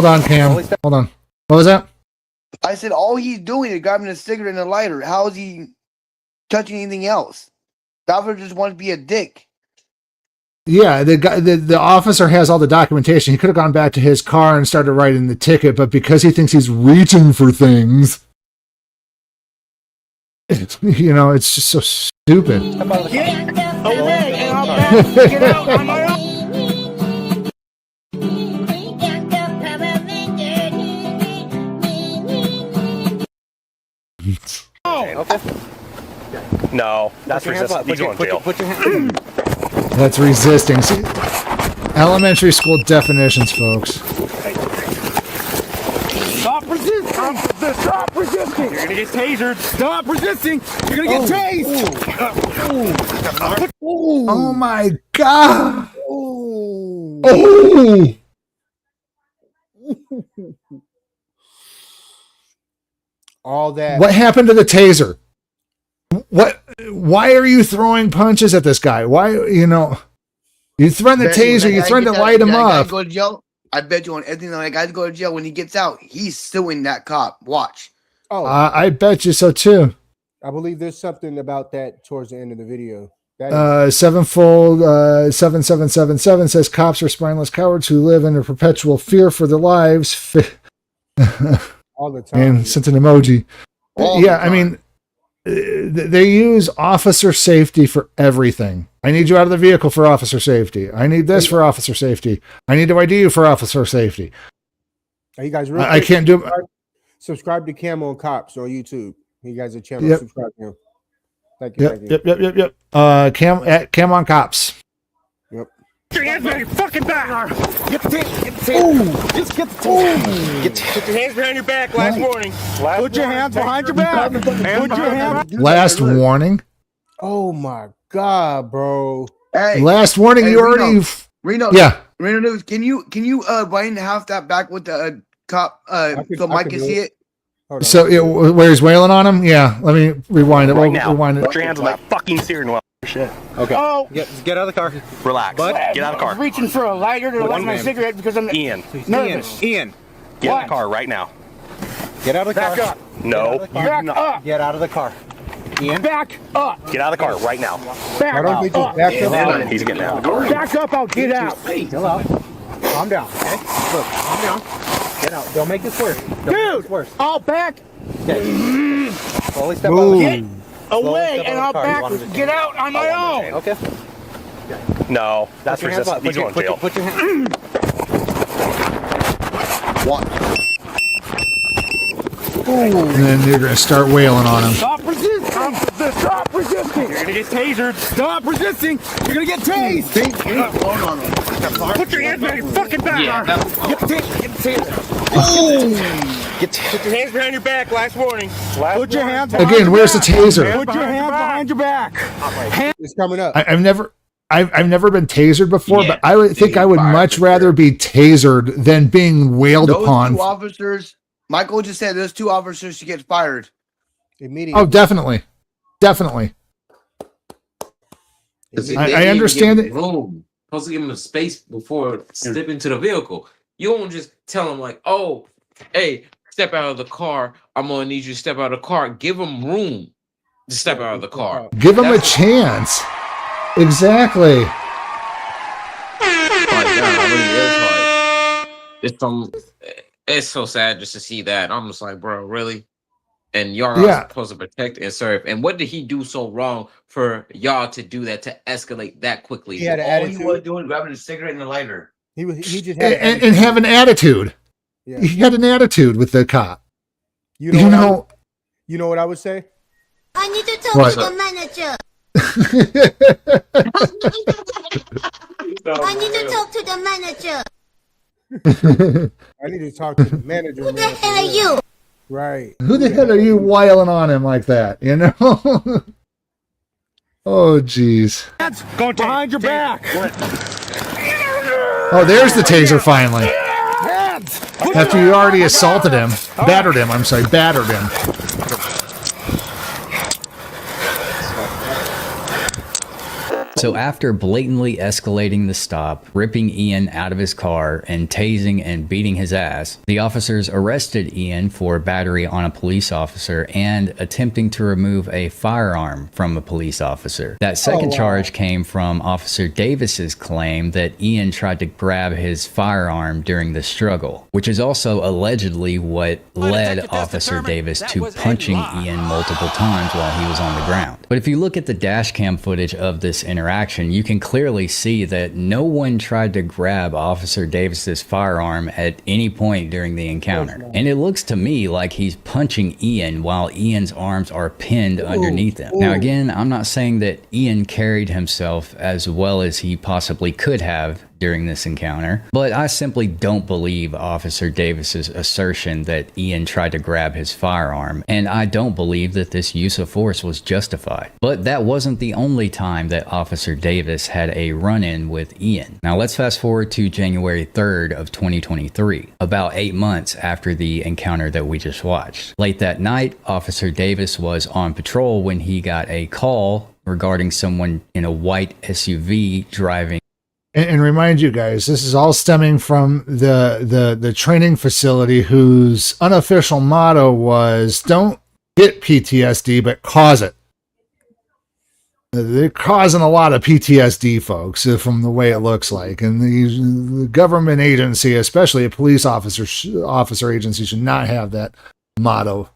on, Cam. Hold on. What was that? I said all he's doing is grabbing a cigarette and a lighter. How is he touching anything else? The officer just wants to be a dick. Yeah, the officer has all the documentation. He could have gone back to his car and started writing the ticket, but because he thinks he's reaching for things, you know, it's just so stupid. Get away and I'll back. Get out on my own. Okay. No. That's Put your hands resistance. up. He's going to jail. Put your hand. That's resisting. See, elementary school definitions, folks. Stop resisting. Stop resisting. You're going to get tasered. Stop resisting. You're going to get tased. Oh my god! Oh! All that. What happened to the taser? What? Why are you throwing punches at this guy? Why? You know, you threaten the taser. You threaten to light him up. Go to jail. I bet you on everything that guy go to jail. When he gets out, he's suing that cop. Watch. Oh, I bet you so too. I believe there's something about that towards the end of the video. Sevenfold 7777 says cops are spineless cowards who live in a perpetual fear for their lives. All the time. And sent an emoji. I mean, they use officer safety for everything. I need you out of the vehicle for officer safety. I need this for officer safety. I need to ID you for officer safety. Are you guys I can't do. Subscribe to Camo and Cops on YouTube. You guys are channel. Subscribe to him. Thank you. Yep. Cam on Cops. Yep. Get your hands behind your fucking back. Get the tape. Just get the tape. Put your hands behind your back. Last warning. Put your hands behind your back. Put your hands. Last warning. Oh my God, bro. Hey. Last warning. You already. Reno. Yeah. Reno News. Can you wind half that back with the cop so Mike can see it? So where he's wailing on him? Yeah. Let me rewind it. Right now. Rewind it. Put your hands on that fucking steering wheel. Shit. Okay. Oh. Get out of the car. Relax. But get out of the car. I'm reaching for a lighter to light my cigarette because I'm nervous. Ian. Get out of the car right now. Get out of the car. Back up. No. Back up. Get out of the car. Ian. Back up. Get out of the car right now. Back up. He's getting out of the car. Back up. I'll get out. Chill out. Calm down. Okay. Look. Calm down. Get out. Don't make this worse. Dude. I'll back. Okay. Slowly step Get away and I'll back. Get out on my own. Okay. No, that's resistance. He's going to jail. Put your hand. What? And then you're going to start wailing on him. Stop resisting! Stop resisting! You're gonna get tasered! Stop resisting! You're gonna get tased! Put your hands behind your fucking back! Yeah, get the taser! Put your hands behind your back, last warning. Put your hands behind Again, where's the taser? Put your hands behind your back! It's coming up. I've never been tasered before, but I would think I would much rather be tasered than being wailed upon. Two officers. Michael just said those two officers should get fired immediately. Oh, definitely. I understand it. Room. Supposed to give him a space before stepping into the vehicle. You don't just tell him like, "Oh, hey, step out of the car. I'm gonna need you to step out of the car." Give him room to step out of the car. Give him a chance. Exactly. It's so sad just to see that. I'm just like, bro, really? And y'all are supposed to protect and serve. And what did he do so wrong for y'all to do that, to escalate that quickly? He had an attitude. All he was doing, grabbing a cigarette and a lighter. He just had and have an attitude. Yeah. He had an attitude with the cop. You know what I would say? I need to talk to the manager. I need to talk to the manager. I need to talk to the manager. Who the hell are you? Right. Who the hell are you wiling on him like that? You know? Oh, jeez. Go behind your back. Oh, there's the taser finally. After you already assaulted him, battered him. So after blatantly escalating the stop, ripping Ian out of his car, and tasing and beating his ass, the officers arrested Ian for battery on a police officer and attempting to remove a firearm from a police officer. That second charge came from Officer Davis's claim that Ian tried to grab his firearm during the struggle, which is also allegedly what led Officer Davis to punching Ian multiple times while he was on the ground. But if you look at the dash cam footage of this interaction, you can clearly see that no one tried to grab Officer Davis's firearm at any point during the encounter. And it looks to me like he's punching Ian while Ian's arms are pinned underneath him. Now again, I'm not saying that Ian carried himself as well as he possibly could have during this encounter, but I simply don't believe Officer Davis's assertion that Ian tried to grab his firearm, and I don't believe that this use of force was justified. But that wasn't the only time that Officer Davis had a run-in with Ian. Now let's fast forward to January 3rd of 2023, about 8 months after the encounter that we just watched. Late that night, Officer Davis was on patrol when he got a call regarding someone in a white SUV driving. And remind you guys, this is all stemming from the training facility whose unofficial motto was, don't get PTSD, but cause it. they're causing a lot of PTSD, folks, from the way it looks like. And the government agency, especially a police officer agency, should not have that motto.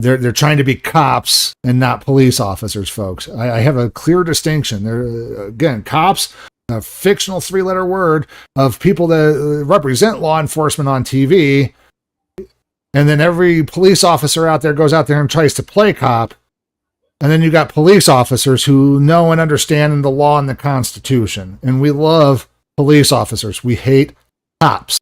They're trying to be cops and not police officers, folks. I have a clear distinction. They're, again, cops, a fictional 3-letter word of people that represent law enforcement on TV. And then every police officer out there goes out there and tries to play cop. And then you got police officers who know and understand the law and the Constitution. And we love police officers. We hate cops.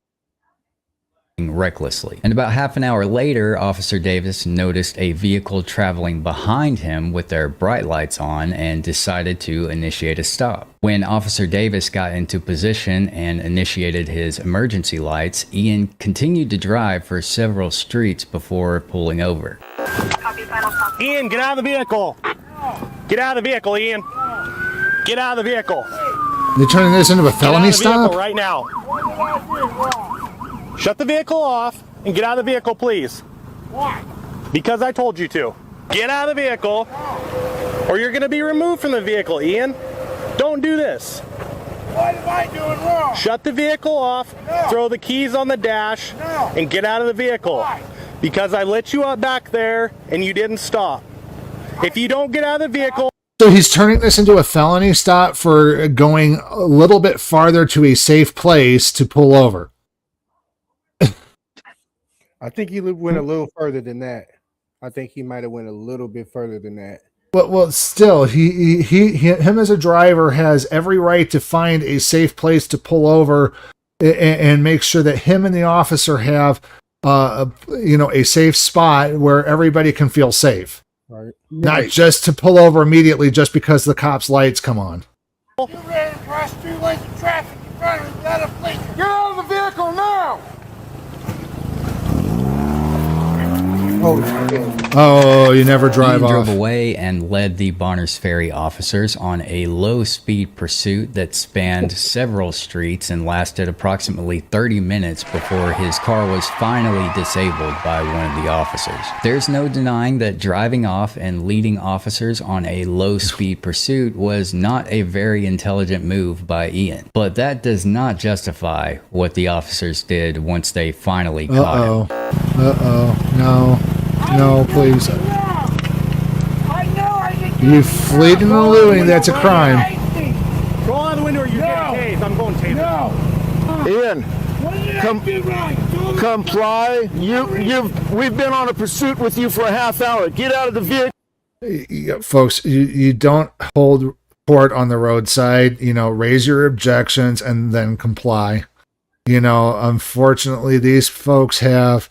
Recklessly. And about half an hour later, Officer Davis noticed a vehicle traveling behind him with their bright lights on and decided to initiate a stop. When Officer Davis got into position and initiated his emergency lights, Ian continued to drive for several streets before pulling over. Ian, get out of the vehicle. Get out of the vehicle, Ian. Get out of the vehicle. They're turning this into a felony stop? Right now. Shut the vehicle off and get out of the vehicle, please. Why? Because I told you to. Get out of the vehicle or you're going to be removed from the vehicle, Ian. Don't do this. What am I doing wrong? Shut the vehicle off, throw the keys on the dash, and get out of the vehicle. Why? Because I let you up back there and you didn't stop. If you don't get out of the vehicle... So he's turning this into a felony stop for going a little bit farther to a safe place to pull over. I think he went a little further than that. I think he might have went a little bit further than that. Well, still, him as a driver has every right to find a safe place to pull over and make sure that him and the officer have, a safe spot where everybody can feel safe. Right. Not just to pull over immediately just because the cops' lights come on. You ran across 2 lanes of traffic in front of another place. Get out of the vehicle now! Oh, you never drive Ian off. drove away and led the Bonners Ferry officers on a low-speed pursuit that spanned several streets and lasted approximately 30 minutes before his car was finally disabled by one of the officers. There's no denying that driving off and leading officers on a low-speed pursuit was not a very intelligent move by Ian. But that does not justify what the officers did once they finally caught him. No, please. You fleeing and eluding, that's a crime. Go out the window or you get tased. I'm going tased. Ian, comply. We've been on a pursuit with you for a half hour. Get out of the vehicle. Yeah, folks, you don't hold court on the roadside. Raise your objections and then comply. Unfortunately, these folks have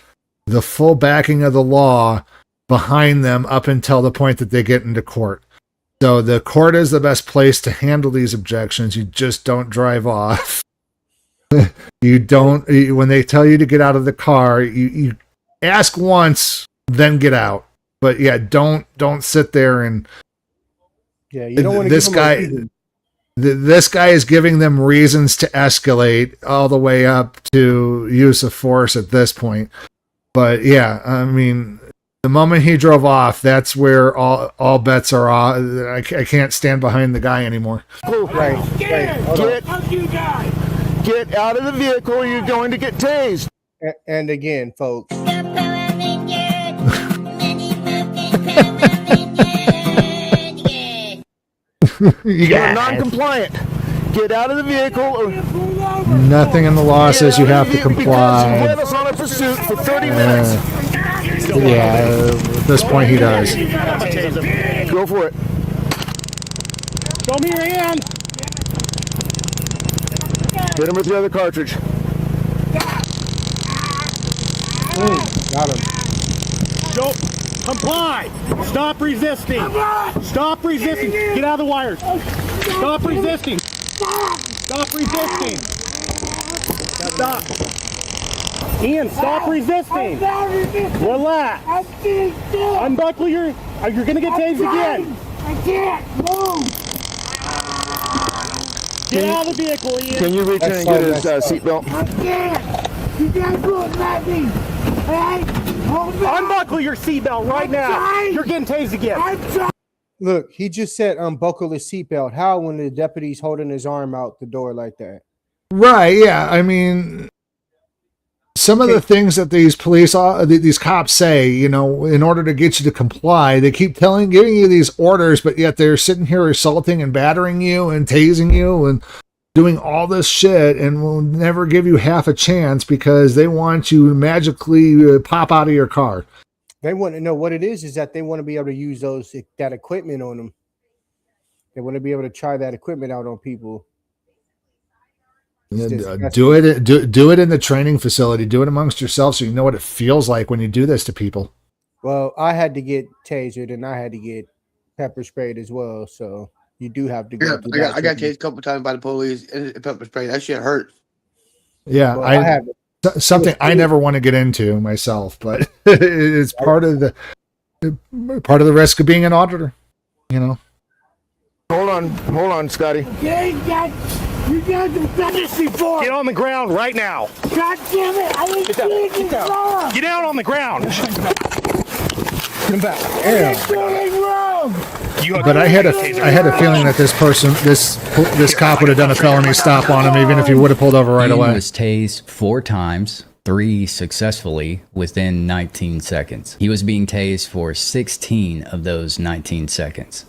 the full backing of the law behind them up until the point that they get into court. So the court is the best place to handle these objections. You just don't drive off. You don't, when they tell you to get out of the car, you ask once, then get out. But yeah, don't sit there and you don't want to this guy. This guy is giving them reasons to escalate all the way up to use of force at this point. But yeah, I mean, the moment he drove off, that's where all bets are off. I can't stand behind the guy anymore. Right. Get out of the vehicle or you're going to get tased. And again, folks. You're non-compliant. Get out of the vehicle or... Nothing in the law says you have to comply. Because you led us on a pursuit for 30 minutes. At this point he does. Go for it. Show me your hand. Hit him with the other cartridge. Got him. Don't comply. Stop resisting. Stop resisting. Get out of the wires. Stop resisting. Stop resisting. Stop. Ian, stop resisting. Relax. Unbuckle your... You're going to get tased again. I can't move. Get out of the vehicle, Ian. Can you reach in and get his seatbelt? I can't. You guys won't let me. Hey, hold on. Unbuckle your seatbelt right now. You're getting tased again. Look, he just said unbuckle his seatbelt. How when the deputy's holding his arm out the door like that? Right, yeah. I mean, some of the things that these these cops say, you know, in order to get you to comply, they keep giving you these orders, but yet they're sitting here assaulting and battering you and tasing you and doing all this shit, and will never give you half a chance because they want you to magically pop out of your car. They want to know what it is that they want to be able to use that equipment on them. They want to be able to try that equipment out on people. Do it in the training facility. Do it amongst yourselves so you know what it feels like when you do this to people. Well, I had to get tasered and I had to get pepper sprayed as well. So you do have to go through that. I got tased a couple times by the police and pepper spray. That shit hurts. Yeah, well, I have something I never want to get into myself, but it's part of the risk of being an auditor. You know. Hold on, Scotty. You got the fantasy for. Get on the ground right now. God damn it! I didn't see get down. Get down on the ground. Come back. Wrong. But I had a feeling that this cop would have done a felony stop on him even if he would have pulled over right Ian away. was tased 4 times, 3 successfully within 19 seconds. He was being tased for 16 of those 19 seconds.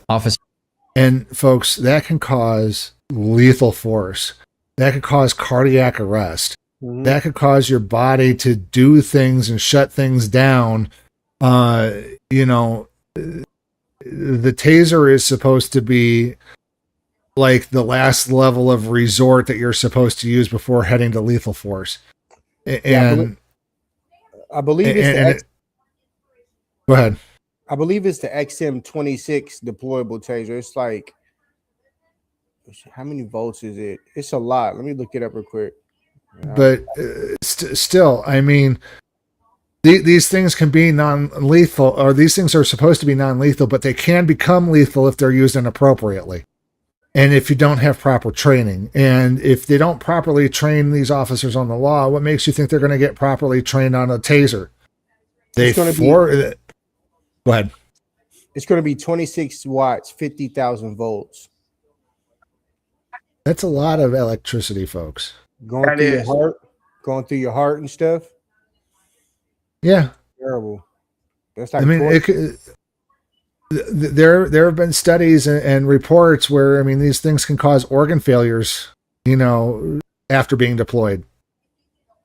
And folks, that can cause lethal force. That could cause cardiac arrest. Mm-hmm. That could cause your body to do things and shut things down. You know, the taser is supposed to be like the last level of resort that you're supposed to use before heading to lethal force. And I believe it's go ahead. I believe it's the XM26 deployable taser. It's like, how many volts is it? It's a lot. Let me look it up real quick. But still, I mean, these things can be non-lethal, or these things are supposed to be non-lethal, but they can become lethal if they're used inappropriately. And if you don't have proper training, and if they don't properly train these officers on the law, what makes you think they're going to get properly trained on a taser? Go ahead. It's going to be 26 watts, 50,000 volts. That's a lot of electricity, folks. Going through your heart and stuff. Yeah. Terrible. That's like, I mean, there have been studies and reports where, I mean, these things can cause organ failures, you know, after being deployed.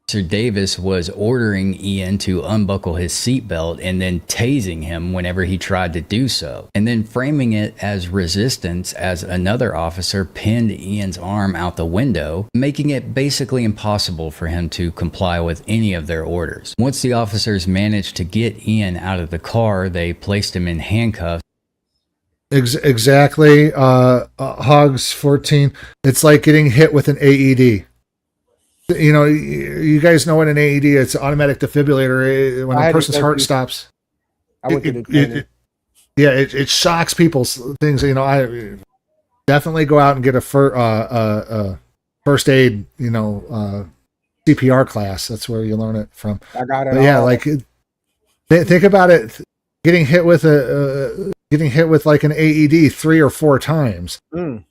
Officer Davis was ordering Ian to unbuckle his seatbelt and then tasing him whenever he tried to do so, and then framing it as resistance as another officer pinned Ian's arm out the window, making it basically impossible for him to comply with any of their orders. Once the officers managed to get Ian out of the car, they placed him in handcuffs. Exactly. Hogs 14. It's like getting hit with an AED. You know, you guys know what an AED is. It's an automatic defibrillator. When a person's heart stops, it shocks people's things. You know, I definitely go out and get a first aid, you know, CPR class. That's where you learn it from. I got it. But yeah, like think about it. Getting hit with like an AED 3 or 4 times.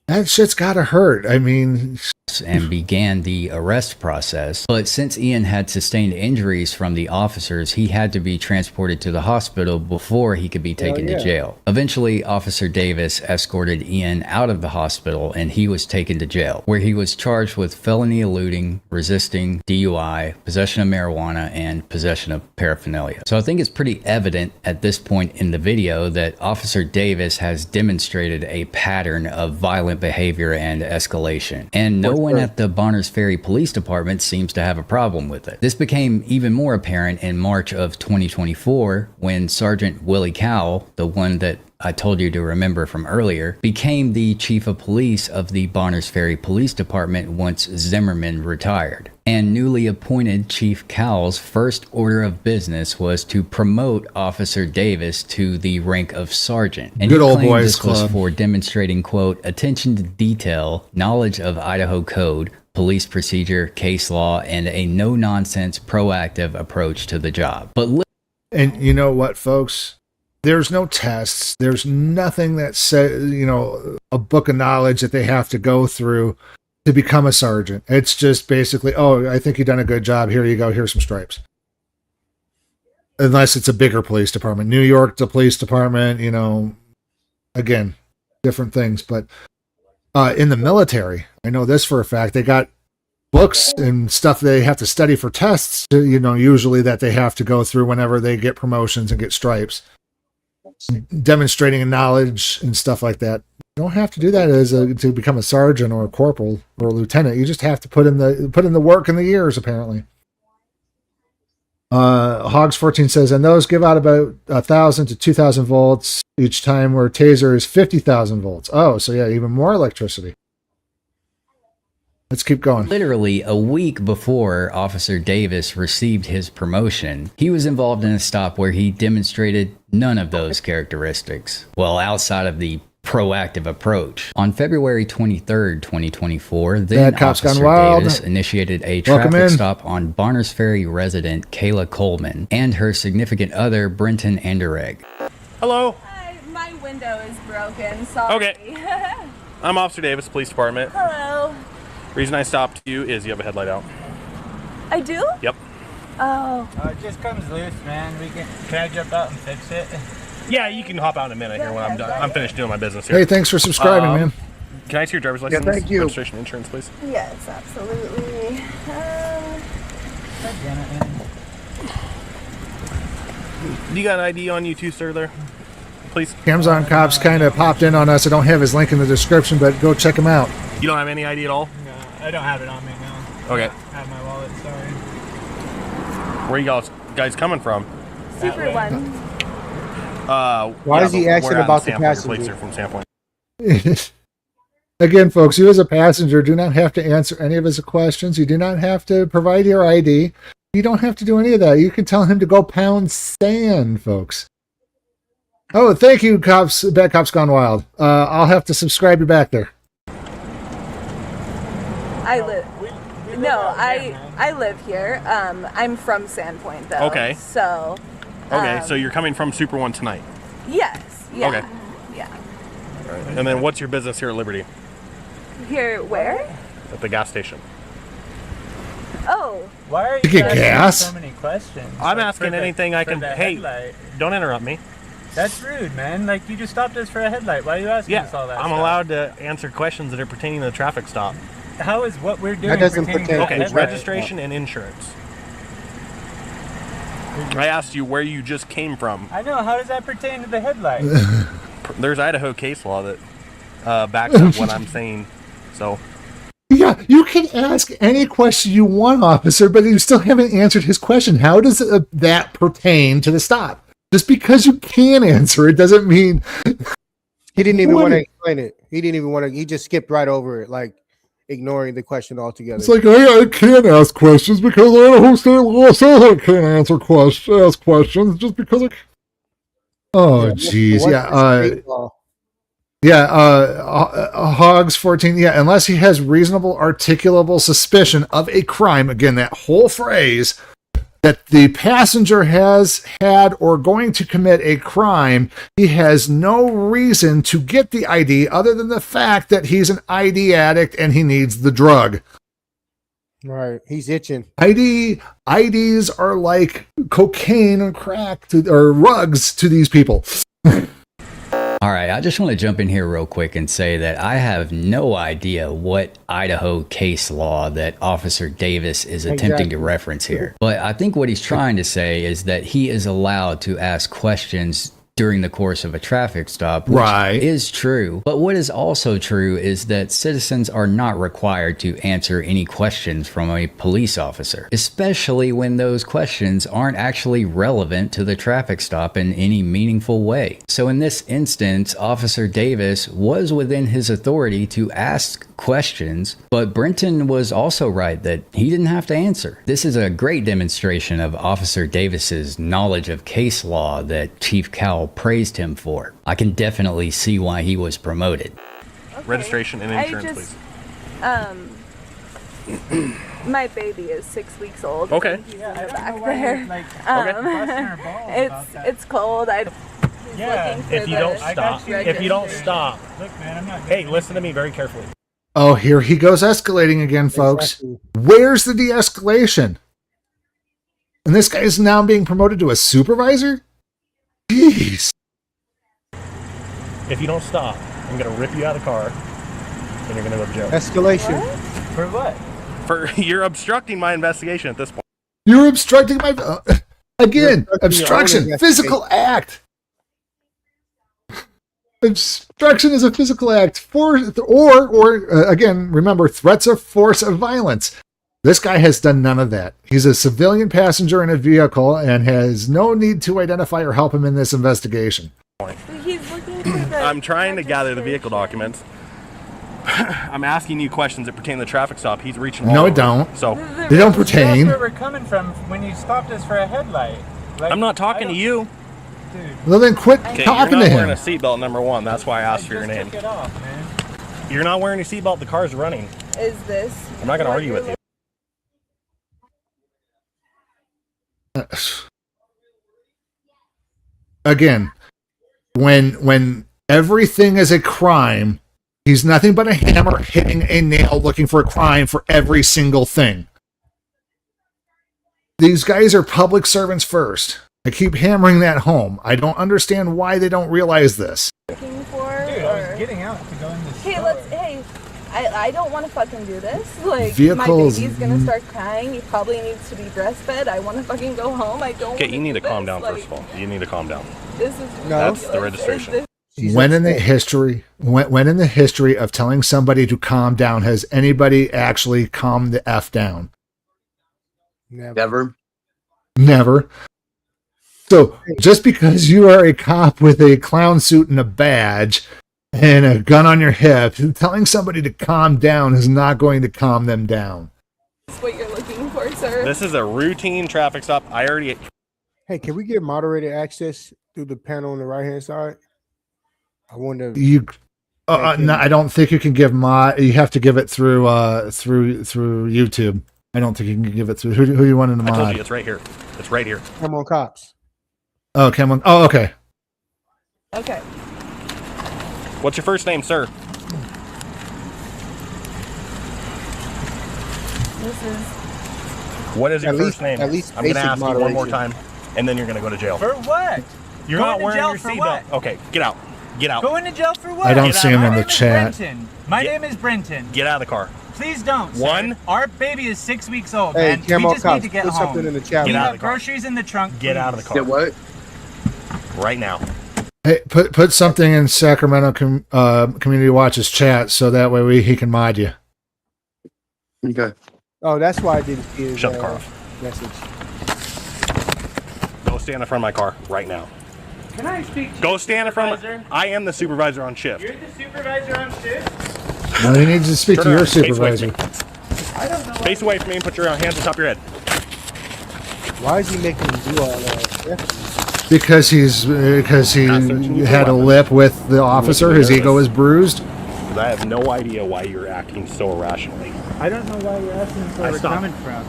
That shit's gotta hurt. I mean, and began the arrest process. But since Ian had sustained injuries from the officers, he had to be transported to the hospital before he could be taken to jail. Eventually, Officer Davis escorted Ian out of the hospital and he was taken to jail, where he was charged with felony eluding, resisting, DUI, possession of marijuana, and possession of paraphernalia. So I think it's pretty evident at this point in the video that Officer Davis has demonstrated a pattern of violent behavior and escalation. And no one at the Bonners Ferry Police Department seems to have a problem with it. This became even more apparent in March of 2024 when Sergeant Willie Cowell, the one that I told you to remember from earlier, became the chief of police of the Bonners Ferry Police Department once Zimmerman retired. And newly appointed Chief Cowell's first order of business was to promote Officer Davis to the rank of sergeant. And Good he old claimed boys this was club. for demonstrating, quote, attention to detail, knowledge of Idaho code, police procedure, case law, and a no-nonsense, proactive approach to the job. But and you know what, folks? There's no tests. There's nothing that says, a book of knowledge that they have to go through to become a sergeant. It's just basically, oh, I think you've done a good job. Here you go. Here's some stripes. Unless it's a bigger police department. New York, the police department, again, different things. But in the military, I know this for a fact, they got books and stuff they have to study for tests, usually that they have to go through whenever they get promotions and get stripes. Demonstrating knowledge and stuff like that. You don't have to do that to become a sergeant or a corporal or a lieutenant. You just have to put in the work and the years, apparently. Hogs14 says, and those give out about 1,000 to 2,000 volts each time, where taser is 50,000 volts. Oh, so yeah, even more electricity. Let's keep going. Literally a week before Officer Davis received his promotion, he was involved in a stop where he demonstrated none of those characteristics. Well, outside of the proactive approach. On February 23rd, 2024, then Officer Davis initiated a traffic stop on Barners Ferry resident Kayla Coleman and her significant other, Brenton Anderegg. Hello. Hi, my window is broken. Sorry. Okay. I'm Officer Davis, Police Department. Hello. Reason I stopped you is you have a headlight out. I do? Yep. Oh. It just comes loose, man. Can I jump out and fix it? Yeah, you can hop out in a minute here when I'm done. I'm finished doing my business here. Hey, thanks for subscribing, man. Can I see your driver's license? Yeah, thank you. Registration, insurance, please. Yes, absolutely. You got an ID on you too, sir, there? Please. Amazon Cops kind of popped in on us. I don't have his link in the description, but go check him out. You don't have any ID at all? No, I don't have it on me now. Okay. I have my wallet, sorry. Where are you guys coming from? Super one. Why is he asking about the passenger? From Sandpoint. Again, folks, you as a passenger do not have to answer any of his questions. You do not have to provide your ID. You don't have to do any of that. You can tell him to go pound sand, folks. Oh, thank you, Cops. Bad Cops Gone Wild. I'll have to subscribe you back there. I live. I live here. I'm from Sandpoint, though. Okay. So. Okay, so you're coming from Super One tonight. Yes. Yeah. Okay. Yeah. All right. And then what's your business here at Liberty? Here, where? At the gas station. Oh. Why are you get gas? so many questions? I'm asking anything I can. Hey, don't interrupt me. That's rude, man. Like, you just stopped us for a headlight. Why are you asking us all that I'm stuff? allowed to answer questions that are pertaining to the traffic stop. How is what we're doing That doesn't pertaining pertain to to Okay, the registration and insurance. I asked you where you just came from. I know. How does that pertain to the headlight? There's Idaho case law that backs up what I'm saying. So. Yeah, you can ask any question you want, officer, but you still haven't answered his question. How does that pertain to the stop? Just because you can answer it doesn't mean... He didn't even want to explain it. He didn't even want to... He just skipped right over it, like ignoring the question altogether. It's like, hey, I can't ask questions because Idaho state law says I can't ask questions just because I can't. Oh, jeez. Hogs 14. Yeah, unless he has reasonable articulable suspicion of a crime. Again, that whole phrase that the passenger has had or going to commit a crime, he has no reason to get the ID other than the fact that he's an ID addict and he needs the drug. Right, he's itching. IDs are like cocaine and crack or rugs to these people. All right, I just want to jump in here real quick and say that I have no idea what Idaho case law that Officer Davis is attempting to reference here. But I think what he's trying to say is that he is allowed to ask questions during the course of a traffic stop, which is true. But what is also true is that citizens are not required to answer any questions from a police officer, especially when those questions aren't actually relevant to the traffic stop in any meaningful way. So in this instance, Officer Davis was within his authority to ask questions, but Brenton was also right that he didn't have to answer. This is a great demonstration of Officer Davis's knowledge of case law that Chief Cowell praised him for. I can definitely see why he was promoted. Okay. Registration and insurance, please. My baby is 6 weeks old. Okay. Back there. It's cold. Yeah, if you don't stop. If you don't stop. Look, man, I'm not. Hey, listen to me very carefully. Oh, here he goes escalating again, folks. Exactly. Where's the de-escalation? And this guy is now being promoted to a supervisor? Jeez. If you don't stop, I'm going to rip you out of the car and you're going to go to jail. Escalation. For what? For you're obstructing my investigation at this point. You're obstructing my... again, You're obstructing obstruction, your own physical act. Obstruction is a physical act. Again, remember, threats of force of violence. This guy has done none of that. He's a civilian passenger in a vehicle and has no need to identify or help him in this investigation. He's looking for the I'm trying to gather the vehicle documents. I'm asking you questions that pertain to the traffic stop. He's reaching. No, it don't. So they don't pertain. That's where we're coming from when you stopped us for a headlight. Like, I'm not talking to you. Dude. Well, then quit Okay, talking you're to not him. wearing a seatbelt, number one. That's why I asked for your name. Took it off, man. You're not wearing a seatbelt. The car's running. Is this? I'm not going to argue with you. Again, when everything is a crime, he's nothing but a hammer hitting a nail looking for a crime for every single thing. These guys are public servants first. I keep hammering that home. I don't understand why they don't realize this. Looking for? Dude, I was getting out to go in the store. I don't want to fucking do this. Like, Vehicles. my baby's gonna start crying. He probably needs to be breastfed. I want to fucking go home. I don't. Okay, you need to do calm this. down Like, first of all. You need to calm down. This is That's the registration. When in the history of telling somebody to calm down has anybody actually calmed the F down? Never. Never. So just because you are a cop with a clown suit and a badge and a gun on your hip, telling somebody to calm down is not going to calm them down. That's what you're looking for, sir. This is a routine traffic stop. I already. Hey, can we get moderated access through the panel on the right hand side? I wonder. You, no, I don't think you can give You have to give it through YouTube. I don't think you can give it through. Who you want in the mod? I told you it's right here. It's right here. Come on, cops. Oh, come on. Oh, okay. Okay. What's your first name, sir? This is. What is your first name? At least I'm going to basic ask you one more moderation. time, and then you're going to go to jail. For what? You're Going not to wearing jail your for seatbelt. what? Okay, get out. Get out. Going to jail for what? I don't see him in My the name is chat. Brenton. My name is Brenton. Get out of the car. Please don't. Sir. One. Our baby is 6 weeks old, Hey, man. We Camo just cops, need to get put home. something in the chat. We Get out have of the car. groceries in the trunk. Get out of the car. Get what? Right now. Hey, put something in Sacramento Community Watch's chat so that way he can mod you. Okay. Oh, that's why I didn't see his Shut the car off. message. Go stand in front of my car right now. Can I speak to Go the stand in front of supervisor? I am the supervisor on shift. You're the supervisor on shift? No, you need to speak to Turn your around, face away supervisor. from I don't know. Face away from me and put your hands on top of your head. Why is he making him do all that? Because he had a lip with the officer. His ego is bruised. Because I have no idea why you're acting so irrationally. I don't know why you're asking us where we're coming from.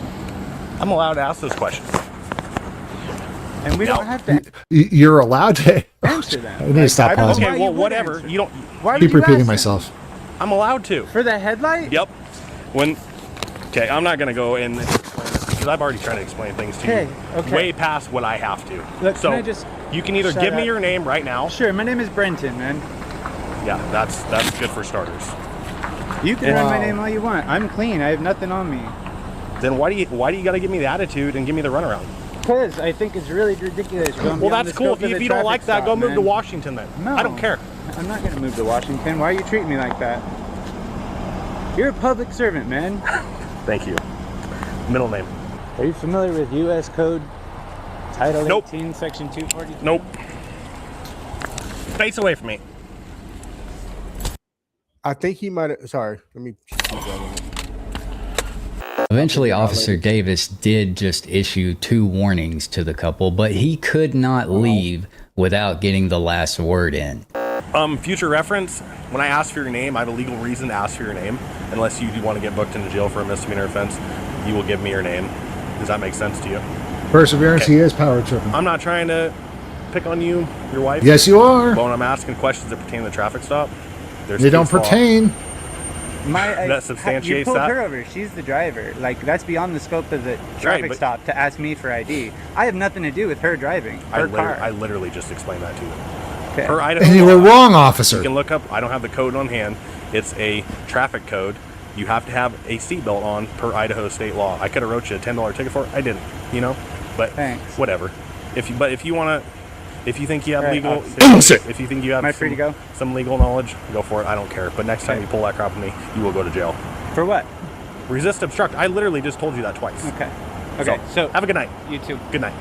I'm allowed to ask those questions. And we don't have to You're allowed to answer them. I need to stop I don't know pausing. why Okay, you well, would whatever. answer. You don't. Why Keep would you repeating ask myself. I'm allowed to. them? For the headlight? Yep. Okay, I'm not gonna go in because I've already tried to explain things to you Okay. way past what I have to. Look, so can I just you can either shut give me up? your name right now. Sure, my name is Brenton, man. Yeah, that's good for starters. You can run my name all you want. I'm clean. I have nothing on me. Then why do you gotta give me the attitude and give me the runaround? Because I think it's really ridiculous. Well, that's cool. If you don't like that, go move to Washington then. No. I don't care. I'm not going to move to Washington. Why are you treating me like that? You're a public servant, man. Thank you. Middle name. Are you familiar with U.S. Code Title Nope. 18, Section 242? Nope. Face away from me. I think he might have. Sorry, let me. Eventually, Officer Davis did just issue 2 warnings to the couple, but he could not leave without getting the last word in. Future reference, when I ask for your name, I have a legal reason to ask for your name. Unless you do want to get booked into jail for a misdemeanor offense, you will give me your name. Does that make sense to you? Perseverance, Okay. he is power tripping. I'm not trying to pick on you, your wife? Yes, you are. But when I'm asking questions that pertain to the traffic stop, they don't pertain. That substantiates you pulled that. her over. She's the driver. Like, that's beyond the scope of the traffic stop to ask me for ID. I have nothing to do with her driving. Her car. I literally just explained that to you. Okay. Per Idaho And you were law, wrong, officer. You can look up. I don't have the code on hand. It's a traffic code. You have to have a seatbelt on per Idaho state law. I could have wrote you a $10 ticket for it. I didn't. You know, but thanks. Whatever. If you want to. If you think you have legal, if you think you have free to go? Some legal knowledge, go for it. I don't care. But next time you pull that crap on me, you will go to jail. For what? Resist, obstruct. I literally just told you that twice. Okay. Okay. So have a good night. You too. Good night.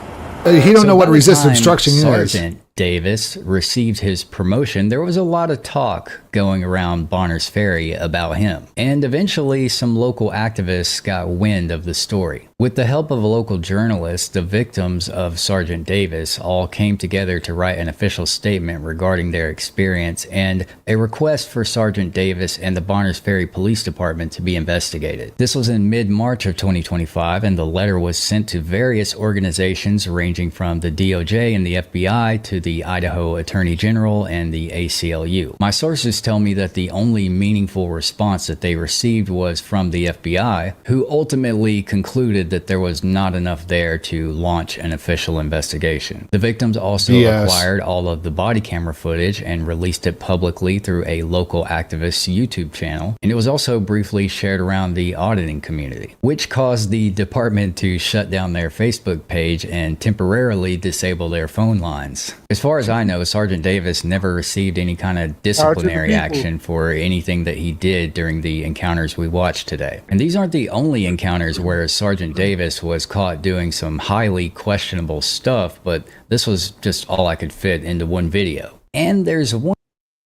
He don't know what by the resist time obstruction is. Sergeant Davis received his promotion, there was a lot of talk going around Bonners Ferry about him. And eventually some local activists got wind of the story. With the help of a local journalist, the victims of Sergeant Davis all came together to write an official statement regarding their experience and a request for Sergeant Davis and the Bonners Ferry Police Department to be investigated. This was in mid-March of 2025, and the letter was sent to various organizations ranging from the DOJ and the FBI to the Idaho Attorney General and the ACLU. My sources tell me that the only meaningful response that they received was from the FBI, who ultimately concluded that there was not enough there to launch an official investigation. The victims also acquired all of the body camera footage and released it publicly through a local activist's YouTube channel, and it was also briefly shared around the auditing community, which caused the department to shut down their Facebook page and temporarily disable their phone lines. As far as I know, Sergeant Davis never received any kind of disciplinary action for anything that he did during the encounters we watched today. And these aren't the only encounters where Sergeant Davis was caught doing some highly questionable stuff, but this was just all I could fit into one video. And there's one.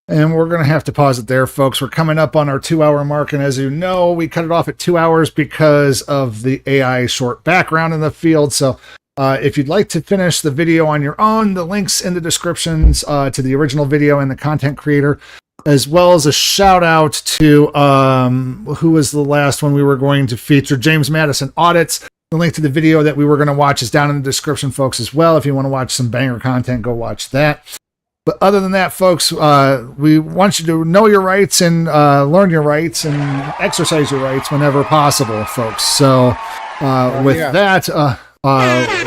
And we're going to have to pause it there, folks. We're coming up on our 2-hour mark, and as you know, we cut it off at 2 hours because of the AI short background in the field. So if you'd like to finish the video on your own, the links in the descriptions to the original video and the content creator, as well as a shout out to who was the last one we were going to feature, James Madison Audits. The link to the video that we were going to watch is down in the description, folks, as well. If you want to watch some banger content, go watch that. But other than that, folks, we want you to know your rights and learn your rights and exercise your rights whenever possible, folks. So with that,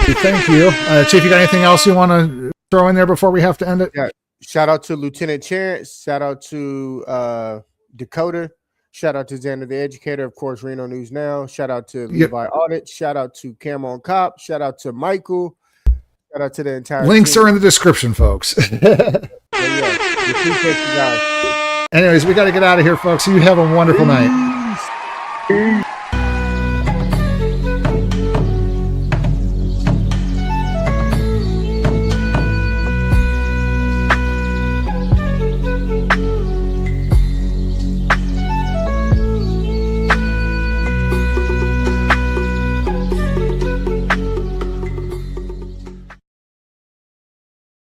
we thank you. Chief, you got anything else you want to throw in there before we have to end it? Yeah. Shout out to Lieutenant Chance. Shout out to Dakota. Shout out to Xander the Educator. Of course, Reno News Now. Shout out to Levi Audit. Shout out to Cameron Cop. Shout out to Michael. Shout out to the entire links team. are in the description, folks. Appreciate you guys. Anyways, we got to get out of here, folks. You have a wonderful night.